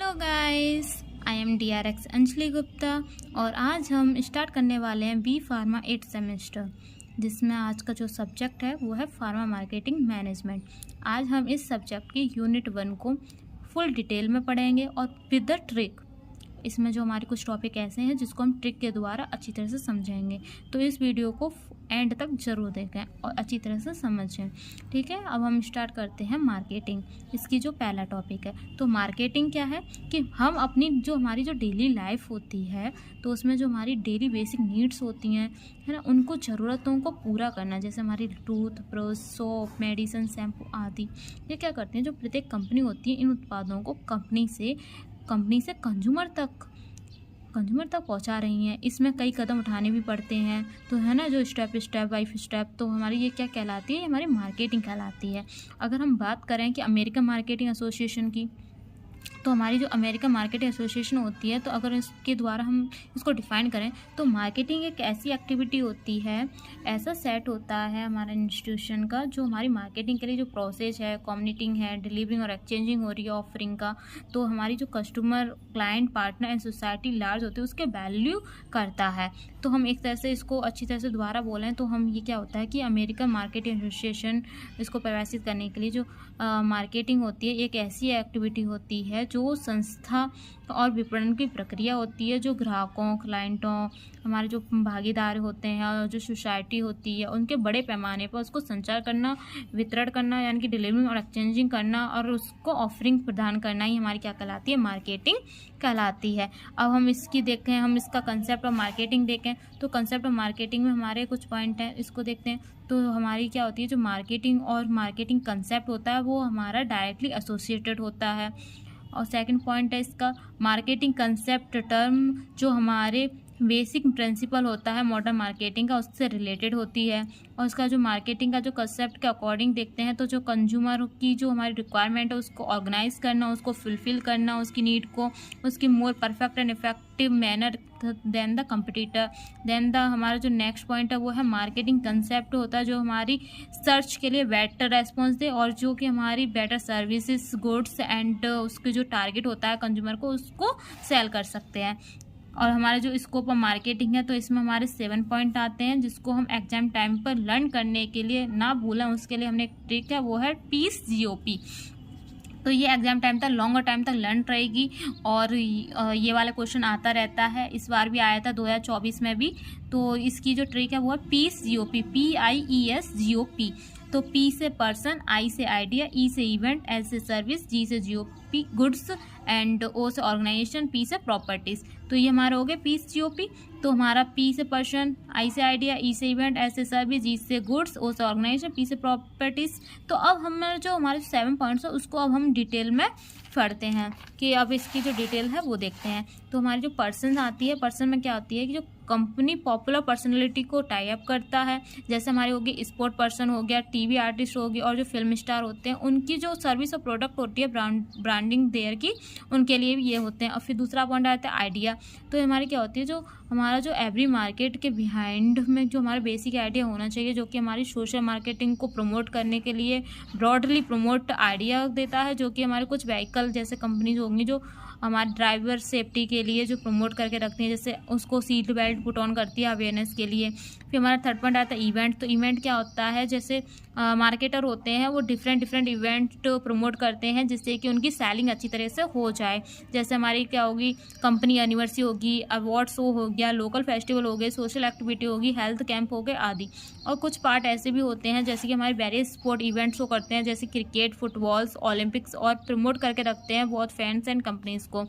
Hello guys, I am DRX Anjali Gupta और आज हम स्टार्ट करने वाले हैं बी फार्मा 8th सेमेस्टर, जिसमें आज का जो सब्जेक्ट है वो है फार्मा मार्केटिंग मैनेजमेंट। आज हम इस सब्जेक्ट की यूनिट 1 को फुल डिटेल में पढ़ेंगे और विद द ट्रिक। इसमें जो हमारे कुछ टॉपिक ऐसे हैं जिसको हम ट्रिक के द्वारा अच्छी तरह से समझेंगे, तो इस वीडियो को एंड तक ज़रूर देखें और अच्छी तरह से समझें। ठीक है, अब हम स्टार्ट करते हैं मार्केटिंग। इसकी जो पहला टॉपिक है, तो मार्केटिंग क्या है कि हम अपनी जो हमारी जो डेली लाइफ होती है, तो उसमें जो हमारी डेली बेसिक नीड्स होती हैं, है ना, उनको ज़रूरतों को पूरा करना। जैसे हमारी tooth brush, soap, medicine, shampoo आदि, ये क्या करते हैं, जो प्रत्येक कंपनी होती है इन उत्पादों को कंपनी से कंज्यूमर तक पहुंचा रही हैं। इसमें कई कदम उठाने भी पड़ते हैं, तो है ना, जो स्टेप बाय स्टेप, तो हमारी ये क्या कहलाती है, हमारी मार्केटिंग कहलाती है। अगर हम बात करें कि अमेरिकन मार्केटिंग एसोसिएशन की, तो हमारी जो अमेरिकन मार्केटिंग एसोसिएशन होती है, तो अगर इसके द्वारा हम इसको डिफ़ाइन करें तो मार्केटिंग एक ऐसी एक्टिविटी होती है, ऐसा सेट होता है हमारे इंस्टीट्यूशन का, जो हमारी मार्केटिंग के लिए जो प्रोसेस है, कम्युनिकेटिंग है, डिलीवरिंग और एक्सचेंजिंग हो रही है ऑफरिंग का, तो हमारी जो customer, client, partner and society large होती है उसके वैल्यू करता है। तो हम एक तरह से इसको अच्छी तरह से दोबारा बोलें तो हम ये क्या होता है कि अमेरिकन मार्केटिंग एसोसिएशन, इसको परिभाषित करने के लिए जो मार्केटिंग होती है एक ऐसी एक्टिविटी होती है जो संस्था और विपणन की प्रक्रिया होती है, जो ग्राहकों, क्लाइंटों, हमारे जो भागीदार होते हैं और जो सोसाइटी होती है उनके बड़े पैमाने पर उसको संचार करना, वितरण करना, यानी कि डिलीवरिंग और एक्सचेंजिंग करना और उसको ऑफरिंग प्रदान करना ही हमारी क्या कहलाती है, मार्केटिंग कहलाती है। अब हम इसकी देखें, हम इसका कंसेप्ट ऑफ मार्केटिंग देखें, तो कंसेप्ट ऑफ मार्केटिंग में हमारे कुछ पॉइंट हैं, इसको देखते हैं। तो हमारी क्या होती है, जो मार्केटिंग और मार्केटिंग कंसेप्ट होता है वो हमारा डायरेक्टली एसोसिएटेड होता है। और सेकंड पॉइंट है इसका, मार्केटिंग कंसेप्ट टर्म जो हमारे बेसिक प्रिंसिपल होता है मॉडर्न मार्केटिंग का, उससे रिलेटेड होती है। और उसका जो मार्केटिंग का जो कंसेप्ट के अकॉर्डिंग देखते हैं, तो जो कंज्यूमर की जो हमारी रिक्वायरमेंट है उसको ऑर्गेनाइज करना, उसको फुलफिल करना, उसकी नीड को उसकी more perfect and effective manner then the competitor. Then the हमारा जो नेक्स्ट पॉइंट है वो है मार्केटिंग कंसेप्ट होता है जो हमारी सर्च के लिए बेटर रेस्पॉन्स दे और जो कि हमारी बेटर सर्विसेज, गुड्स एंड उसके जो टारगेट होता है कंज्यूमर को, उसको सेल कर सकते हैं। और हमारा जो स्कोप ऑफ मार्केटिंग है, तो इसमें हमारे 7 पॉइंट आते हैं जिसको हम एग्जाम टाइम पर लर्न करने के लिए ना भूलें, उसके लिए हमने एक ट्रिक है, वो है PEACE-GOP। तो ये एग्जाम टाइम तक, लॉन्गर टाइम तक लर्न रहेगी और ये वाला क्वेश्चन आता रहता है। इस बार भी आया था 2024 में भी। तो इसकी जो ट्रिक है वो है PEACE-GOP, PIESGOP। तो P से पर्सन, I से आइडिया, E से इवेंट, S से सर्विस, G से GOP गुड्स एंड O से ऑर्गेनाइजेशन, P से प्रॉपर्टीज। तो ये हमारा हो गया PEACE-GOP। तो हमारा P से पर्सन, I से आइडिया, E से इवेंट, S से सर्विस, G से गुड्स, O से ऑर्गेनाइजेशन, P से प्रॉपर्टीज। तो अब हमारे जो हमारे 7 पॉइंट्स है उसको अब हम डिटेल में पढ़ते हैं कि अब इसकी जो डिटेल है वो देखते हैं। तो हमारी जो पर्सन आती है, पर्सन में क्या होती है कि जो कंपनी पॉपुलर पर्सनैलिटी को टाई अप करता है, जैसे हमारी होगी स्पोर्ट पर्सन हो गया, टीवी आर्टिस्ट होगी और जो फिल्म स्टार होते हैं, उनकी जो सर्विस और प्रोडक्ट होती है ब्रांडिंग देयर की, उनके लिए भी ये होते हैं। और फिर दूसरा पॉइंट आता है आइडिया। तो हमारी क्या होती है, जो हमारा जो एवरी मार्केट के बिहाइंड में जो हमारा बेसिक आइडिया होना चाहिए, जो कि हमारी सोशल मार्केटिंग को प्रमोट करने के लिए ब्रॉडली प्रमोट आइडिया देता है, जो कि हमारे कुछ व्हीकल जैसे कंपनीज होंगी जो हमारे ड्राइवर सेफ्टी के लिए जो प्रमोट करके रखती हैं, जैसे उसको सीट बेल्ट पुट ऑन करती है अवेयरनेस के लिए। फिर हमारा थर्ड पॉइंट आता है इवेंट। तो इवेंट क्या होता है, जैसे मार्केटर होते हैं वो डिफरेंट इवेंट प्रमोट करते हैं जिससे कि उनकी सेलिंग अच्छी तरह से हो जाए। जैसे हमारी क्या होगी, कंपनी एनिवर्सरी होगी, अवार्ड शो हो गया, लोकल फेस्टिवल हो गए, सोशल एक्टिविटी होगी, हेल्थ कैंप हो गए आदि। और कुछ पार्ट ऐसे भी होते हैं जैसे कि हमारे वेरियस स्पोर्ट इवेंट्स को करते हैं, जैसे क्रिकेट, फुटबॉल्स, ओलंपिक्स, और प्रमोट करके रखते हैं बहुत फैंस एंड कंपनीज को।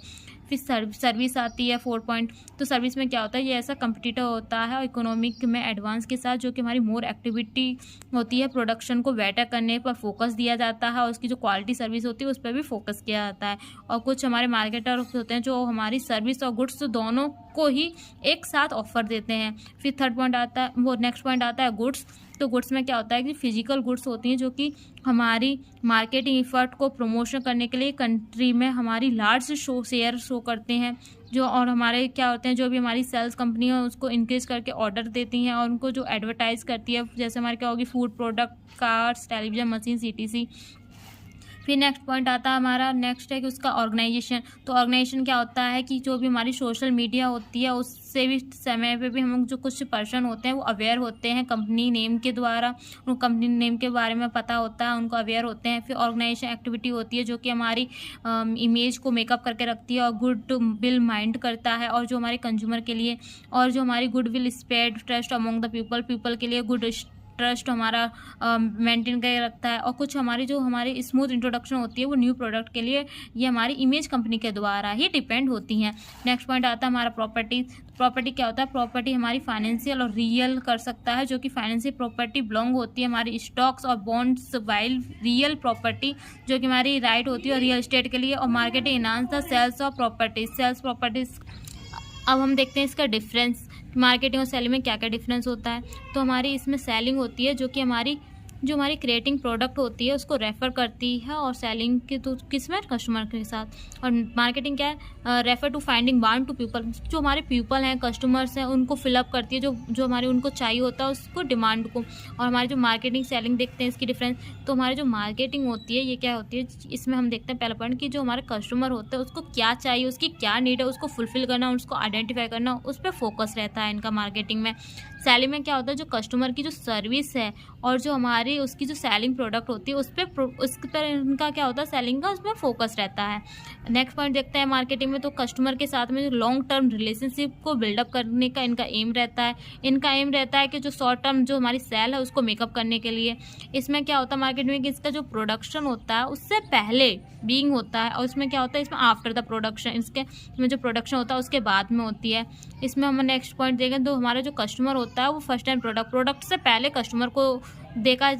फिर सर्विस आती है 4 पॉइंट। तो सर्विस में क्या होता है, ये ऐसा कंपटीटर होता है और इकोनॉमिक में एडवांस के साथ, जो कि हमारी मोर एक्टिविटी होती है, प्रोडक्शन को बेटर करने पर फोकस दिया जाता है और उसकी जो क्वालिटी सर्विस होती है उस पर भी फोकस किया जाता है। और कुछ हमारे मार्केटर होते हैं जो हमारी सर्विस और गुड्स दोनों को ही एक साथ ऑफर देते हैं। फिर थर्ड पॉइंट आता है, वो नेक्स्ट पॉइंट आता है गुड्स। तो गुड्स में क्या होता है कि फिजिकल गुड्स होती हैं जो कि हमारी मार्केटिंग इफर्ट को प्रमोशन करने के लिए कंट्री में हमारी लार्ज शेयर शो करते हैं, जो और हमारे क्या होते हैं, जो भी हमारी सेल्स कंपनी है उसको इंक्रीज करके ऑर्डर देती हैं और उनको जो एडवर्टाइज करती है, जैसे हमारे क्या होगी, food product, cars, television, machine, CTC। फिर नेक्स्ट पॉइंट आता है हमारा, नेक्स्ट है कि उसका ऑर्गेनाइजेशन। तो ऑर्गेनाइजेशन क्या होता है कि जो भी हमारी सोशल मीडिया होती है उससे भी समय पे भी हम जो कुछ पर्सन होते हैं वो अवेयर होते हैं कंपनी नेम के द्वारा, उनको कंपनी नेम के बारे में पता होता है, उनको अवेयर होते हैं। फिर ऑर्गेनाइजेशन एक्टिविटी होती है जो कि हमारी इमेज को मेकअप करके रखती है और गुड विल माइंड करता है, और जो हमारे कंज्यूमर के लिए, और जो हमारी good will spread trust among the people के लिए गुड ट्रस्ट हमारा मेंटेन करके रखता है। और कुछ हमारी जो हमारी स्मूथ इंट्रोडक्शन होती है वो न्यू प्रोडक्ट के लिए, ये हमारी इमेज कंपनी के द्वारा ही डिपेंड होती हैं। नेक्स्ट पॉइंट आता है हमारा प्रॉपर्टी। प्रॉपर्टी क्या होता है? प्रॉपर्टी हमारी फाइनेंशियल और रियल कर सकता है, जो कि फाइनेंशियल प्रॉपर्टी बिलोंग होती है हमारी स्टॉक्स और बॉन्ड्स, वाइल रियल प्रॉपर्टी जो कि हमारी राइट होती है रियल एस्टेट के लिए। और marketing enhance the sales of properties, sales properties. अब हम देखते हैं इसका डिफरेंस, मार्केटिंग और सेलिंग में क्या क्या डिफरेंस होता है। तो हमारी इसमें सेलिंग होती है जो कि हमारी क्रिएटिंग प्रोडक्ट होती है उसको रेफ़र करती है, और सेलिंग की तो किसमें कस्टमर के साथ। और मार्केटिंग क्या है? Refer to finding want to people, जो हमारे पीपल हैं कस्टमर्स हैं उनको फिलअप करती है, जो हमारे उनको चाहिए होता है उसको डिमांड को। और हमारी जो मार्केटिंग सेलिंग देखते हैं इसकी डिफरेंस। तो हमारी जो मार्केटिंग होती है ये क्या होती है, इसमें हम देखते हैं पहला पॉइंट कि जो हमारे कस्टमर होते हैं उसको क्या चाहिए, उसकी क्या नीड है, उसको फुलफिल करना, उसको आइडेंटिफाई करना, उस पर फोकस रहता है इनका मार्केटिंग में। सेलिंग में क्या होता है, जो कस्टमर की जो सर्विस है और जो हमारी उसकी जो सेलिंग प्रोडक्ट होती है उस पर इनका क्या होता है, सेलिंग का उस पर फोकस रहता है। नेक्स्ट पॉइंट देखते हैं मार्केटिंग में। तो कस्टमर के साथ में जो लॉन्ग टर्म रिलेशनशिप को बिल्डअप करने का इनका एम रहता है। इनका एम रहता है कि जो शॉर्ट टर्म जो हमारी सेल है उसको मेकअप करने के लिए। इसमें क्या होता है मार्केटिंग में कि इसका जो प्रोडक्शन होता है उससे पहले बीइंग होता है, और इसमें क्या होता है, इसमें आफ्टर द प्रोडक्शन, इसके में जो प्रोडक्शन होता है उसके बाद में होती है। इसमें हम नेक्स्ट पॉइंट देखें तो हमारा जो कस्टमर होता है वो फर्स्ट टाइम प्रोडक्ट से पहले कस्टमर को देखा,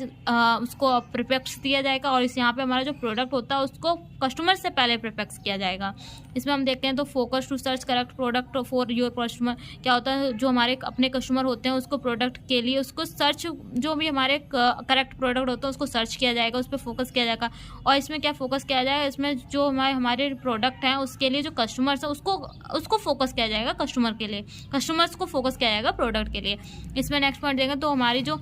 उसको प्रिपेक्स दिया जाएगा, और इस यहाँ पे हमारा जो प्रोडक्ट होता है उसको कस्टमर से पहले प्रिपेक्स किया जाएगा। इसमें हम देखते हैं तो focus to search correct product for your customer. क्या होता है, जो हमारे अपने कस्टमर होते हैं उसको प्रोडक्ट के लिए उसको सर्च, जो भी हमारे करेक्ट प्रोडक्ट होता है उसको सर्च किया जाएगा, उस पर फोकस किया जाएगा। और इसमें क्या फोकस किया जाएगा, इसमें जो हमारे प्रोडक्ट हैं उसके लिए जो कस्टमर्स हैं उसको फोकस किया जाएगा, कस्टमर्स को फोकस किया जाएगा प्रोडक्ट के लिए। इसमें नेक्स्ट पॉइंट देखें तो हमारी जो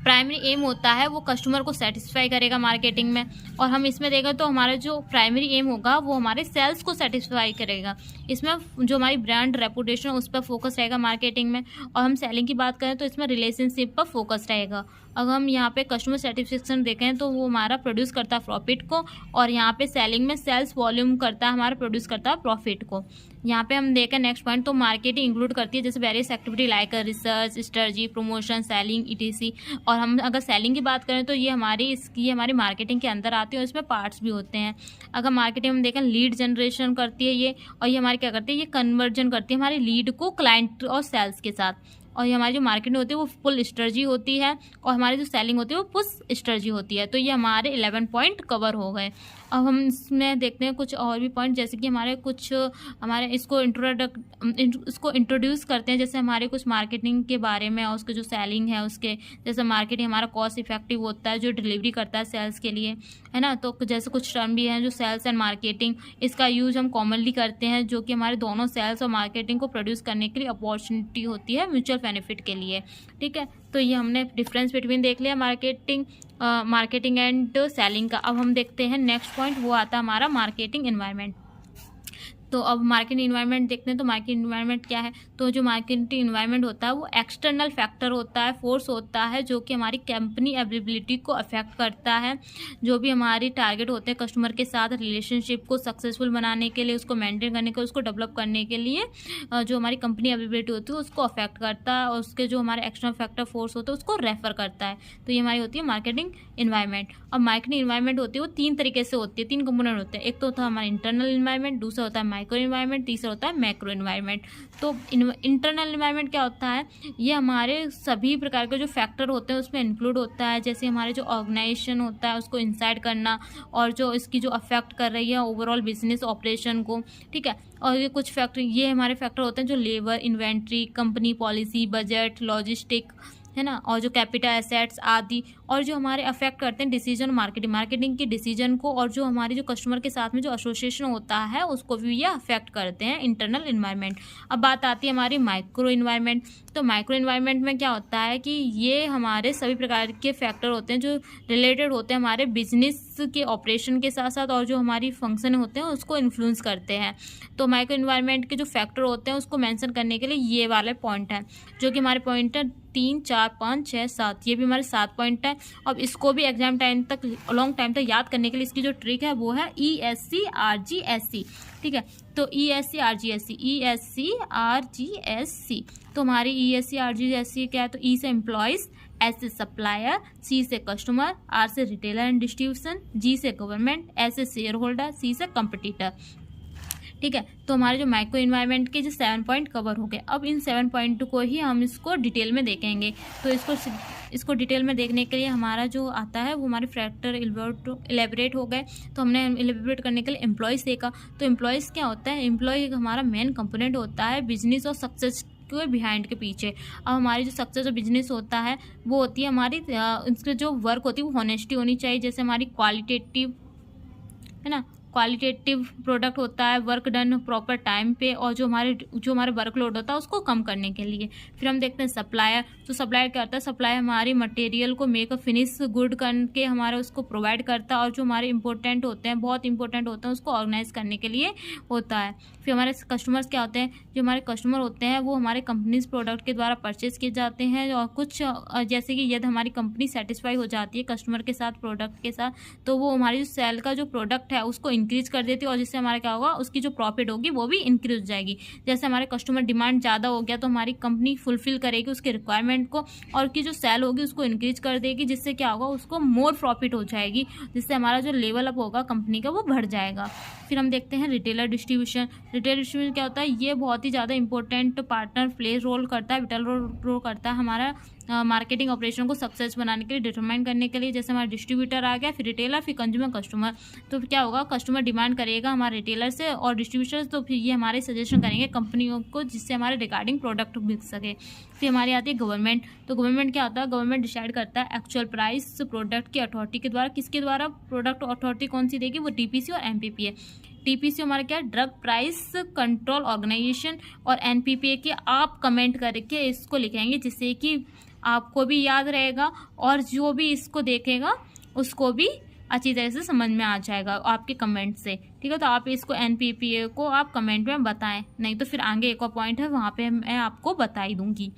प्राइमरी एम होता है वो कस्टमर को सेटिस्फाई करेगा मार्केटिंग में। और हम इसमें देखें तो हमारा जो प्राइमरी एम होगा वो हमारे सेल्स को सेटिस्फाई करेगा। इसमें जो हमारी ब्रांड रेपुटेशन उस पर फोकस रहेगा मार्केटिंग में। और हम सेलिंग की बात करें तो इसमें रिलेशनशिप पर फोकस रहेगा। अगर हम यहाँ पे कस्टमर सेटिस्फेक्शन देखें तो वो हमारा प्रोड्यूस करता है प्रॉफिट को, और यहाँ पे सेलिंग में सेल्स वॉल्यूम करता है हमारा प्रोड्यूस करता है प्रॉफिट को। यहाँ पे हम देखें नेक्स्ट पॉइंट तो मार्केटिंग इंक्लूड करती है जैसे various activity like research, strategy, promotion, selling etc. और हम अगर सेलिंग की बात करें तो ये हमारी मार्केटिंग के अंदर आती है, और इसमें पार्ट्स भी होते हैं। अगर मार्केटिंग हम देखें लीड जनरेशन करती है ये, और ये हमारी क्या करती है, ये कन्वर्जन करती है हमारी लीड को क्लाइंट और सेल्स के साथ। और ये हमारी जो मार्केटिंग होती है वो फुल स्ट्रेटजी होती है, और हमारी जो सेलिंग होती है वो पुश स्ट्रेटजी होती है। तो ये हमारे 11 पॉइंट कवर हो गए। अब हम इसमें देखते हैं कुछ और भी पॉइंट, जैसे कि हमारे इसको इंट्रोड्यूस करते हैं, जैसे हमारे कुछ मार्केटिंग के बारे में और उसके जो सेलिंग है उसके, जैसे मार्केटिंग हमारा कॉस्ट इफेक्टिव होता है जो डिलीवरी करता है सेल्स के लिए, है ना। तो जैसे कुछ टर्म भी हैं जो सेल्स एंड मार्केटिंग, इसका यूज हम कॉमनली करते हैं जो कि हमारे दोनों सेल्स और मार्केटिंग को प्रोड्यूस करने के लिए अपॉर्चुनिटी होती है म्यूचुअल बेनिफिट के लिए, ठीक है। तो ये हमने डिफरेंस बिटवीन देख लिया मार्केटिंग एंड सेलिंग का। अब हम देखते हैं नेक्स्ट पॉइंट, वो आता है हमारा मार्केटिंग एनवायरनमेंट। तो अब मार्केट इन्वायरमेंट देखते हैं तो मार्केट इन्वायरमेंट क्या है। तो जो मार्केट इन्वायरमेंट होता है वो एक्सटर्नल फैक्टर होता है, फोर्स होता है जो कि हमारी कंपनी अवेलेबिलिटी को अफेक्ट करता है। जो भी हमारी टारगेट होते हैं कस्टमर के साथ रिलेशनशिप को सक्सेसफुल बनाने के लिए, उसको मेंटेन करने के लिए, उसको डेवलप करने के लिए जो हमारी कंपनी अवेलेबिलिटी होती है उसको अफेक्ट करता है, और उसके जो हमारे एक्सटर्नल फैक्टर फोर्स होते हैं उसको रेफर करता है। तो ये हमारी होती है मार्केटिंग इन्वायरमेंट। और मार्केटिंग इन्वायरमेंट होती है वो 3 तरीके से होती है, 3 कंपोनेंट होते हैं। एक तो होता है हमारा इंटरनल इन्वायरमेंट, दूसरा होता है माइक्रो इन्वायरमेंट, तीसरा होता है मैक्रो इन्वायरमेंट। तो इंटरनल इन्वायरमेंट क्या होता है, ये हमारे सभी प्रकार के जो फैक्टर होते हैं उसमें इंक्लूड होता है। जैसे हमारे जो ऑर्गेनाइजेशन होता है उसको इंसाइड करना, और जो इसकी जो अफेक्ट कर रही है ओवरऑल बिजनेस ऑपरेशन को, ठीक है। और ये कुछ फैक्टर, ये हमारे फैक्टर होते हैं जो labour, inventory, company policy, budget, logistic, है ना, और जो कैपिटल एसेट्स आदि, और जो हमारे अफेक्ट करते हैं डिसीजन मार्केटिंग की डिसीजन को, और जो हमारी जो कस्टमर के साथ में जो एसोसिएशन होता है उसको भी ये अफेक्ट करते हैं इंटरनल इन्वायरमेंट। अब बात आती है हमारी माइक्रो इन्वायरमेंट। तो माइक्रो इन्वायरमेंट में क्या होता है कि ये हमारे सभी प्रकार के फैक्टर होते हैं जो रिलेटेड होते हैं हमारे बिजनेस के ऑपरेशन के साथ साथ और जो हमारी फंक्शन होते हैं उसको इन्फ्लुएंस करते हैं। तो माइक्रो इन्वायरमेंट के जो फैक्टर होते हैं उसको मेंशन करने के लिए ये वाले पॉइंट हैं, जो कि हमारे पॉइंट है 3, 4, 5, 6, 7, ये भी हमारे 7 पॉइंट है। अब इसको भी एग्जाम टाइम तक, लॉन्ग टाइम तक याद करने के लिए इसकी जो ट्रिक है वो है ESC-RGSC। ठीक है, तो ESC-RGSC। तो हमारी ESC-RGSC क्या है, तो E से एम्प्लॉयज़, S से सप्लायर, C से कस्टमर, R से रिटेलर एंड डिस्ट्रीब्यूशन, G से गवर्नमेंट, S से शेयर होल्डर, C से कंपटीटर। ठीक है, तो हमारे जो माइक्रो इन्वायरमेंट के जो 7 पॉइंट कवर हो गए। अब इन 7 पॉइंट को ही हम इसको डिटेल में देखेंगे। तो इसको डिटेल में देखने के लिए हमारा जो आता है वो हमारे फैक्टर इलेबरेट हो गए। तो हमने इलेबरेट करने के लिए एम्प्लॉयज़ देखा। तो एम्प्लॉयज़ क्या होता है, एम्प्लॉय हमारा मेन कंपोनेंट होता है बिजनेस और सक्सेस के बिहाइंड के पीछे। अब हमारी जो सक्सेस और बिजनेस होता है वो होती है हमारी, इसके जो वर्क होती है वो हॉनेस्टी होनी चाहिए। जैसे हमारी क्वालिटेटिव है ना, क्वालिटेटिव प्रोडक्ट होता है, वर्क डन प्रॉपर टाइम पे, और जो हमारे वर्कलोड होता है उसको कम करने के लिए। फिर हम देखते हैं सप्लायर। तो सप्लायर क्या होता है, सप्लायर हमारी मटेरियल को मेक अ फिनिश गुड करके हमारा उसको प्रोवाइड करता है, और जो हमारे इंपॉर्टेंट होते हैं, बहुत इंपॉर्टेंट होते हैं, उसको ऑर्गेनाइज करने के लिए होता है। फिर हमारे कस्टमर्स क्या होते हैं, जो हमारे कस्टमर होते हैं वो हमारे कंपनीज प्रोडक्ट के द्वारा परचेज किए जाते हैं, और कुछ जैसे कि यदि हमारी कंपनी सेटिस्फाई हो जाती है कस्टमर के साथ, प्रोडक्ट के साथ, तो वो हमारी जो सेल का जो प्रोडक्ट है उसको इंक्रीज कर देती है, और जिससे हमारा क्या होगा, उसकी जो प्रॉफिट होगी वो भी इंक्रीज हो जाएगी। जैसे हमारे कस्टमर डिमांड ज़्यादा हो गया तो हमारी कंपनी फुलफिल करेगी उसके रिक्वायरमेंट को, और उसकी जो सेल होगी उसको इंक्रीज कर देगी, जिससे क्या होगा, उसको मोर प्रॉफिट हो जाएगी, जिससे हमारा जो लेवल अप होगा कंपनी का वो बढ़ जाएगा। फिर हम देखते हैं रिटेलर डिस्ट्रीब्यूशन। रिटेलर डिस्ट्रीब्यूशन क्या होता है, ये बहुत ही ज़्यादा इंपॉर्टेंट पार्टनर प्ले रोल करता है, विटल रोल करता है हमारा मार्केटिंग ऑपरेशन को सक्सेस बनाने के लिए, डिटरमाइन करने के लिए। जैसे हमारा डिस्ट्रीब्यूटर आ गया, फिर रिटेलर, फिर कंज्यूमर, कस्टमर। तो क्या होगा, कस्टमर डिमांड करेगा हमारे रिटेलर से और डिस्ट्रीब्यूटर, तो फिर ये हमारे सजेशन करेंगे कंपनियों को जिससे हमारे रिगार्डिंग प्रोडक्ट बिक सके। फिर हमारी आती है गवर्नमेंट। तो गवर्नमेंट क्या होता है, गवर्नमेंट डिसाइड करता है एक्चुअल प्राइस प्रोडक्ट की अथॉरिटी के द्वारा। किसके द्वारा प्रोडक्ट अथॉरिटी कौन सी देगी, वो TPC और MPPA। TPC हमारा क्या है, ड्रग प्राइस कंट्रोल ऑर्गेनाइजेशन, और NPPA की आप कमेंट करके इसको लिखेंगे जिससे कि आपको भी याद रहेगा और जो भी इसको देखेगा उसको भी अच्छी तरह से समझ में आ जाएगा आपके कमेंट से। ठीक है, तो आप इसको NPPA को आप कमेंट में बताएं, नहीं तो फिर आगे एक और पॉइंट है वहाँ पे मैं आपको बता ही दूंगी।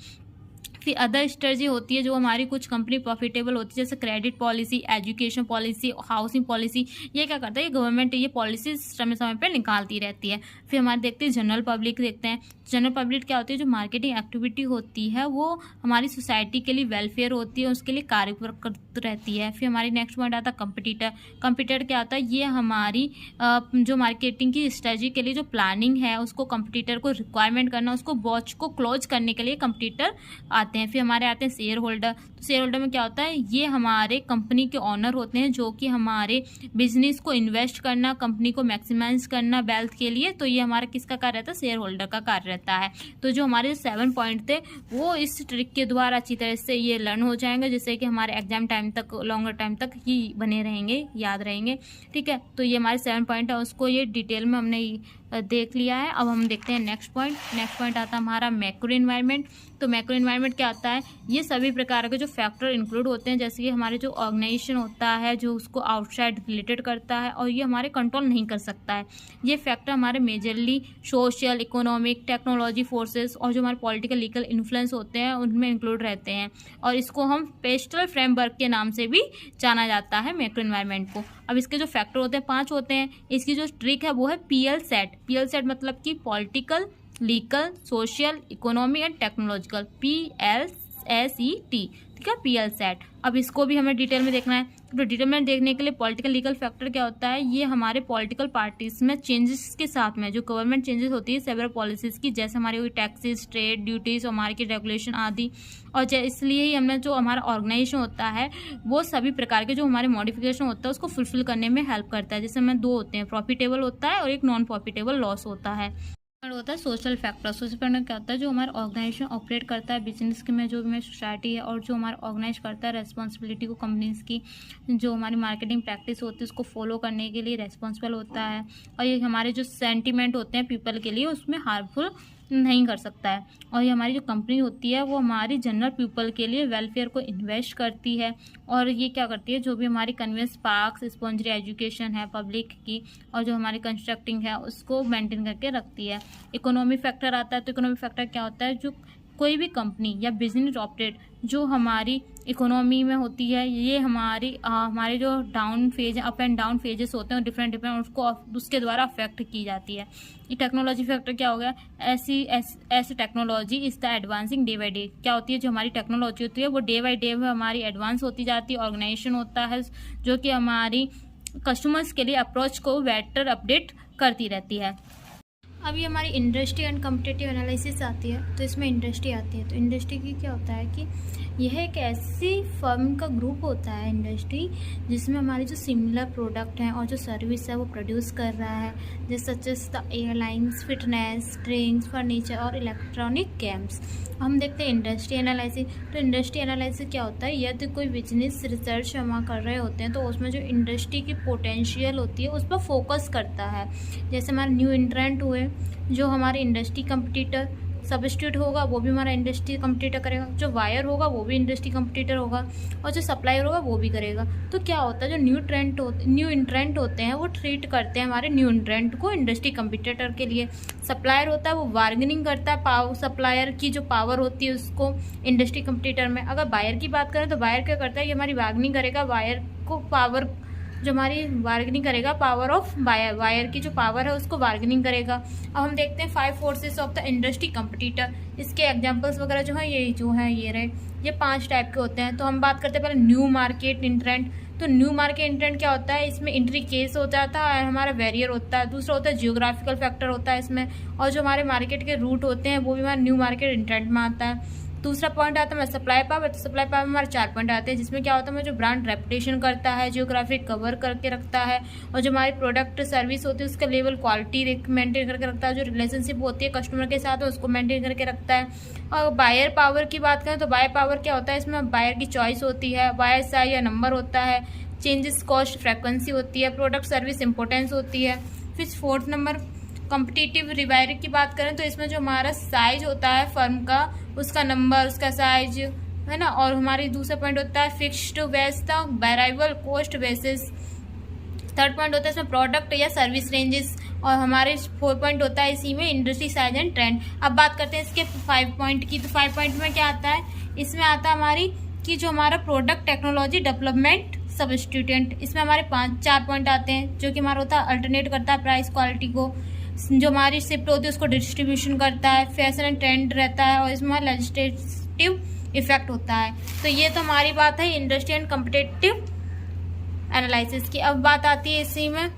फिर अदर स्ट्रेटजी होती है जो हमारी कुछ कंपनी प्रॉफिटेबल होती है, जैसे credit policy, education policy, housing policy. ये क्या करता है, ये गवर्नमेंट ये पॉलिसी समय समय पर निकालती रहती है। फिर हमारे देखते हैं जनरल पब्लिक देखते हैं। जनरल पब्लिक क्या होती है, जो मार्केटिंग एक्टिविटी होती है वो हमारी सोसाइटी के लिए वेलफेयर होती है, उसके लिए कार्य करती रहती है। फिर हमारी नेक्स्ट पॉइंट आता है कंपटीटर। कंपटीटर क्या होता है, ये हमारी जो मार्केटिंग की स्ट्रेटजी के लिए जो प्लानिंग है उसको कंपटीटर को रिक्वायरमेंट करना, उसको वॉच को क्लोज करने के लिए कंपटीटर आते हैं। फिर हमारे आते हैं शेयर होल्डर। तो शेयर होल्डर में क्या होता है, ये हमारे कंपनी के ऑनर होते हैं जो कि हमारे बिजनेस को इन्वेस्ट करना, कंपनी को मैक्सिमाइज करना वेल्थ के लिए, तो ये हमारा किसका कार्य रहता है, शेयर होल्डर का कार्य रहता है। तो जो हमारे 7 पॉइंट थे वो इस ट्रिक के द्वारा अच्छी तरह से ये लर्न हो जाएंगे, जिससे कि हमारे एग्जाम टाइम तक, लॉन्गर टाइम तक ही बने रहेंगे, याद रहेंगे। ठीक है, तो ये हमारे 7 पॉइंट है, उसको ये डिटेल में हमने देख लिया है। अब हम देखते हैं नेक्स्ट पॉइंट। नेक्स्ट पॉइंट आता है हमारा मैक्रो एनवायरनमेंट। तो मैक्रो एनवायरनमेंट क्या आता है, ये सभी प्रकार के जो फैक्टर इंक्लूड होते हैं, जैसे कि हमारे जो ऑर्गेनाइजेशन होता है जो उसको आउटसाइड रिलेटेड करता है और ये हमारे कंट्रोल नहीं कर सकता है। ये फैक्टर हमारे majorly social, economic, technology forces और जो हमारे पॉलिटिकल, लीगल इन्फ्लुएंस होते हैं उनमें इंक्लूड रहते हैं, और इसको हम पेस्टल फ्रेमवर्क के नाम से भी जाना जाता है मैक्रो एनवायरनमेंट को। अब इसके जो फैक्टर होते हैं 5 होते हैं। इसकी जो ट्रिक है वो है PL सेट। PL सेट मतलब कि political, legal, social, economic and technological, PLSET। ठीक है, PL सेट। अब इसको भी हमें डिटेल में देखना है। तो डिटेल में देखने के लिए पॉलिटिकल लीगल फैक्टर क्या होता है, ये हमारे पॉलिटिकल पार्टीज में चेंजेस के साथ में जो गवर्नमेंट चेंजेस होती है सेवरल पॉलिसीज की, जैसे हमारी हुई टैक्सेस, ट्रेड, ड्यूटीज और मार्केट रेगुलेशन आदि, और इसलिए ही हमने जो हमारा ऑर्गेनाइजेशन होता है वो सभी प्रकार के जो हमारे मॉडिफिकेशन होता है उसको फुलफिल करने में हेल्प करता है। जैसे हमें 2 होते हैं, प्रॉफिटेबल होता है और एक नॉन प्रॉफिटेबल लॉस होता है। होता है सोशल फैक्टर। सोशल फैक्टर क्या होता है, जो हमारा ऑर्गेनाइजेशन ऑपरेट करता है बिजनेस के में, जो में सोसाइटी है, और जो हमारा ऑर्गेनाइज करता है रेस्पॉन्सिबिलिटी को कंपनीज की, जो हमारी मार्केटिंग प्रैक्टिस होती है उसको फॉलो करने के लिए रेस्पॉन्सिबल होता है, और ये हमारे जो सेंटीमेंट होते हैं पीपल के लिए उसमें हार्मफुल नहीं कर सकता है। और ये हमारी जो कंपनी होती है वो हमारी जनरल पीपल के लिए वेलफेयर को इन्वेस्ट करती है, और ये क्या करती है, जो भी हमारी कन्वेंस पार्क्स, स्पॉन्सरी एजुकेशन है पब्लिक की, और जो हमारी कंस्ट्रक्टिंग है उसको मेंटेन करके रखती है। इकोनॉमी फैक्टर आता है, तो इकोनॉमी फैक्टर क्या होता है, जो कोई भी कंपनी या बिजनेस ऑपरेट जो हमारी इकोनॉमी में होती है, ये हमारे जो down phase, up and down phases होते हैं डिफरेंट उसको उसके द्वारा अफेक्ट की जाती है। ये टेक्नोलॉजी फैक्टर क्या हो गया, ऐसी technology is the advancing day by day. क्या होती है, जो हमारी टेक्नोलॉजी होती है वो डे बाई डे हमारी एडवांस होती जाती है। ऑर्गेनाइजेशन होता है जो कि हमारी कस्टमर्स के लिए अप्रोच को बेटर अपडेट करती रहती है। अभी हमारी इंडस्ट्री एंड कॉम्पिटिटिव एनालिसिस आती है, तो इसमें इंडस्ट्री आती है। तो इंडस्ट्री की क्या होता है कि यह एक ऐसी फर्म का ग्रुप होता है इंडस्ट्री, जिसमें हमारे जो सिमिलर प्रोडक्ट हैं और जो सर्विस है वो प्रोड्यूस कर रहा है, जैसे such as the airlines, fitness, drinks, furniture और इलेक्ट्रॉनिक गेम्स। हम देखते हैं इंडस्ट्री एनालिसिस। तो इंडस्ट्री एनालिसिस क्या होता है, यदि कोई बिजनेस रिसर्च हम कर रहे होते हैं तो उसमें जो इंडस्ट्री की पोटेंशियल होती है उस पर फोकस करता है। जैसे हमारे न्यू एंट्रेंट हुए, जो हमारे इंडस्ट्री कंपटीटर, सब्स्टिट्यूट होगा वो भी हमारा इंडस्ट्री कंपटीटर करेगा, जो वायर होगा वो भी इंडस्ट्री कंपटीटर होगा, और जो सप्लायर होगा वो भी करेगा। तो क्या होता है, जो न्यू इंट्रेंट होते हैं वो ट्रीट करते हैं हमारे न्यू इंट्रेंट को इंडस्ट्री कंपटीटर के लिए। सप्लायर होता है वो बार्गेनिंग करता है, सप्लायर की जो पावर होती है उसको इंडस्ट्री कंपटीटर में। अगर बायर की बात करें तो बायर क्या करता है, ये हमारी बार्गेनिंग करेगा, वायर को पावर, जो हमारी बार्गेनिंग करेगा, पावर ऑफ वायर की जो पावर है उसको बार्गेनिंग करेगा। अब हम देखते हैं 5 forces of the industry competitor. इसके एग्जांपल्स वगैरह जो है ये रहे, ये 5 टाइप के होते हैं। तो हम बात करते हैं पहले न्यू मार्केट इंट्रेंट। तो न्यू मार्केट इंट्रेंट क्या होता है, इसमें एंट्री केस हो जाता है, हमारा बैरियर होता है। दूसरा होता है जियोग्राफिकल फैक्टर होता है इसमें, और जो हमारे मार्केट के रूट होते हैं वो भी हमारे न्यू मार्केट इंट्रेंट में आता है। दूसरा पॉइंट आता है सप्लाई पावर। तो सप्लाई पावर में हमारे 4 पॉइंट आते हैं, जिसमें क्या होता है, जो ब्रांड रेपुटेशन करता है, जियोग्राफी कवर करके रखता है, और जो हमारी प्रोडक्ट सर्विस होती है उसका लेवल क्वालिटी मेंटेन करके रखता है, जो रिलेशनशिप होती है कस्टमर के साथ उसको मेंटेन करके रखता है। और बायर पावर की बात करें तो बायर पावर क्या होता है, इसमें बायर की चॉइस होती है, बायर साइज या नंबर होता है, चेंजेस कॉस्ट फ्रिक्वेंसी होती है, प्रोडक्ट सर्विस इंपॉर्टेंस होती है। फिर 4th नंबर कॉम्पिटिटिव रिवायर की बात करें तो इसमें जो हमारा साइज होता है फर्म का, उसका नंबर, उसका साइज है ना। और हमारी दूसरा पॉइंट होता है fixed base the variable cost basis. 3rd point होता है इसमें प्रोडक्ट या सर्विस रेंजेस। और हमारे 4 पॉइंट होता है इसी में इंडस्ट्री साइज एंड ट्रेंड। अब बात करते हैं इसके 5 पॉइंट की। तो 5 पॉइंट में क्या आता है, इसमें आता है हमारी कि जो हमारा प्रोडक्ट टेक्नोलॉजी डेवलपमेंट सब्स्टिट्यूटेंट, इसमें हमारे 4 पॉइंट आते हैं, जो कि हमारा होता है अल्टरनेट करता है प्राइस क्वालिटी को, जो हमारी शिफ्ट होती है उसको डिस्ट्रीब्यूशन करता है, फैशन एंड ट्रेंड रहता है, और इसमें हमारा लेजिस्लेटिव इफेक्ट होता है। तो ये तो हमारी बात है इंडस्ट्री एंड कॉम्पिटिटिव एनालिसिस की। अब बात आती है इसी में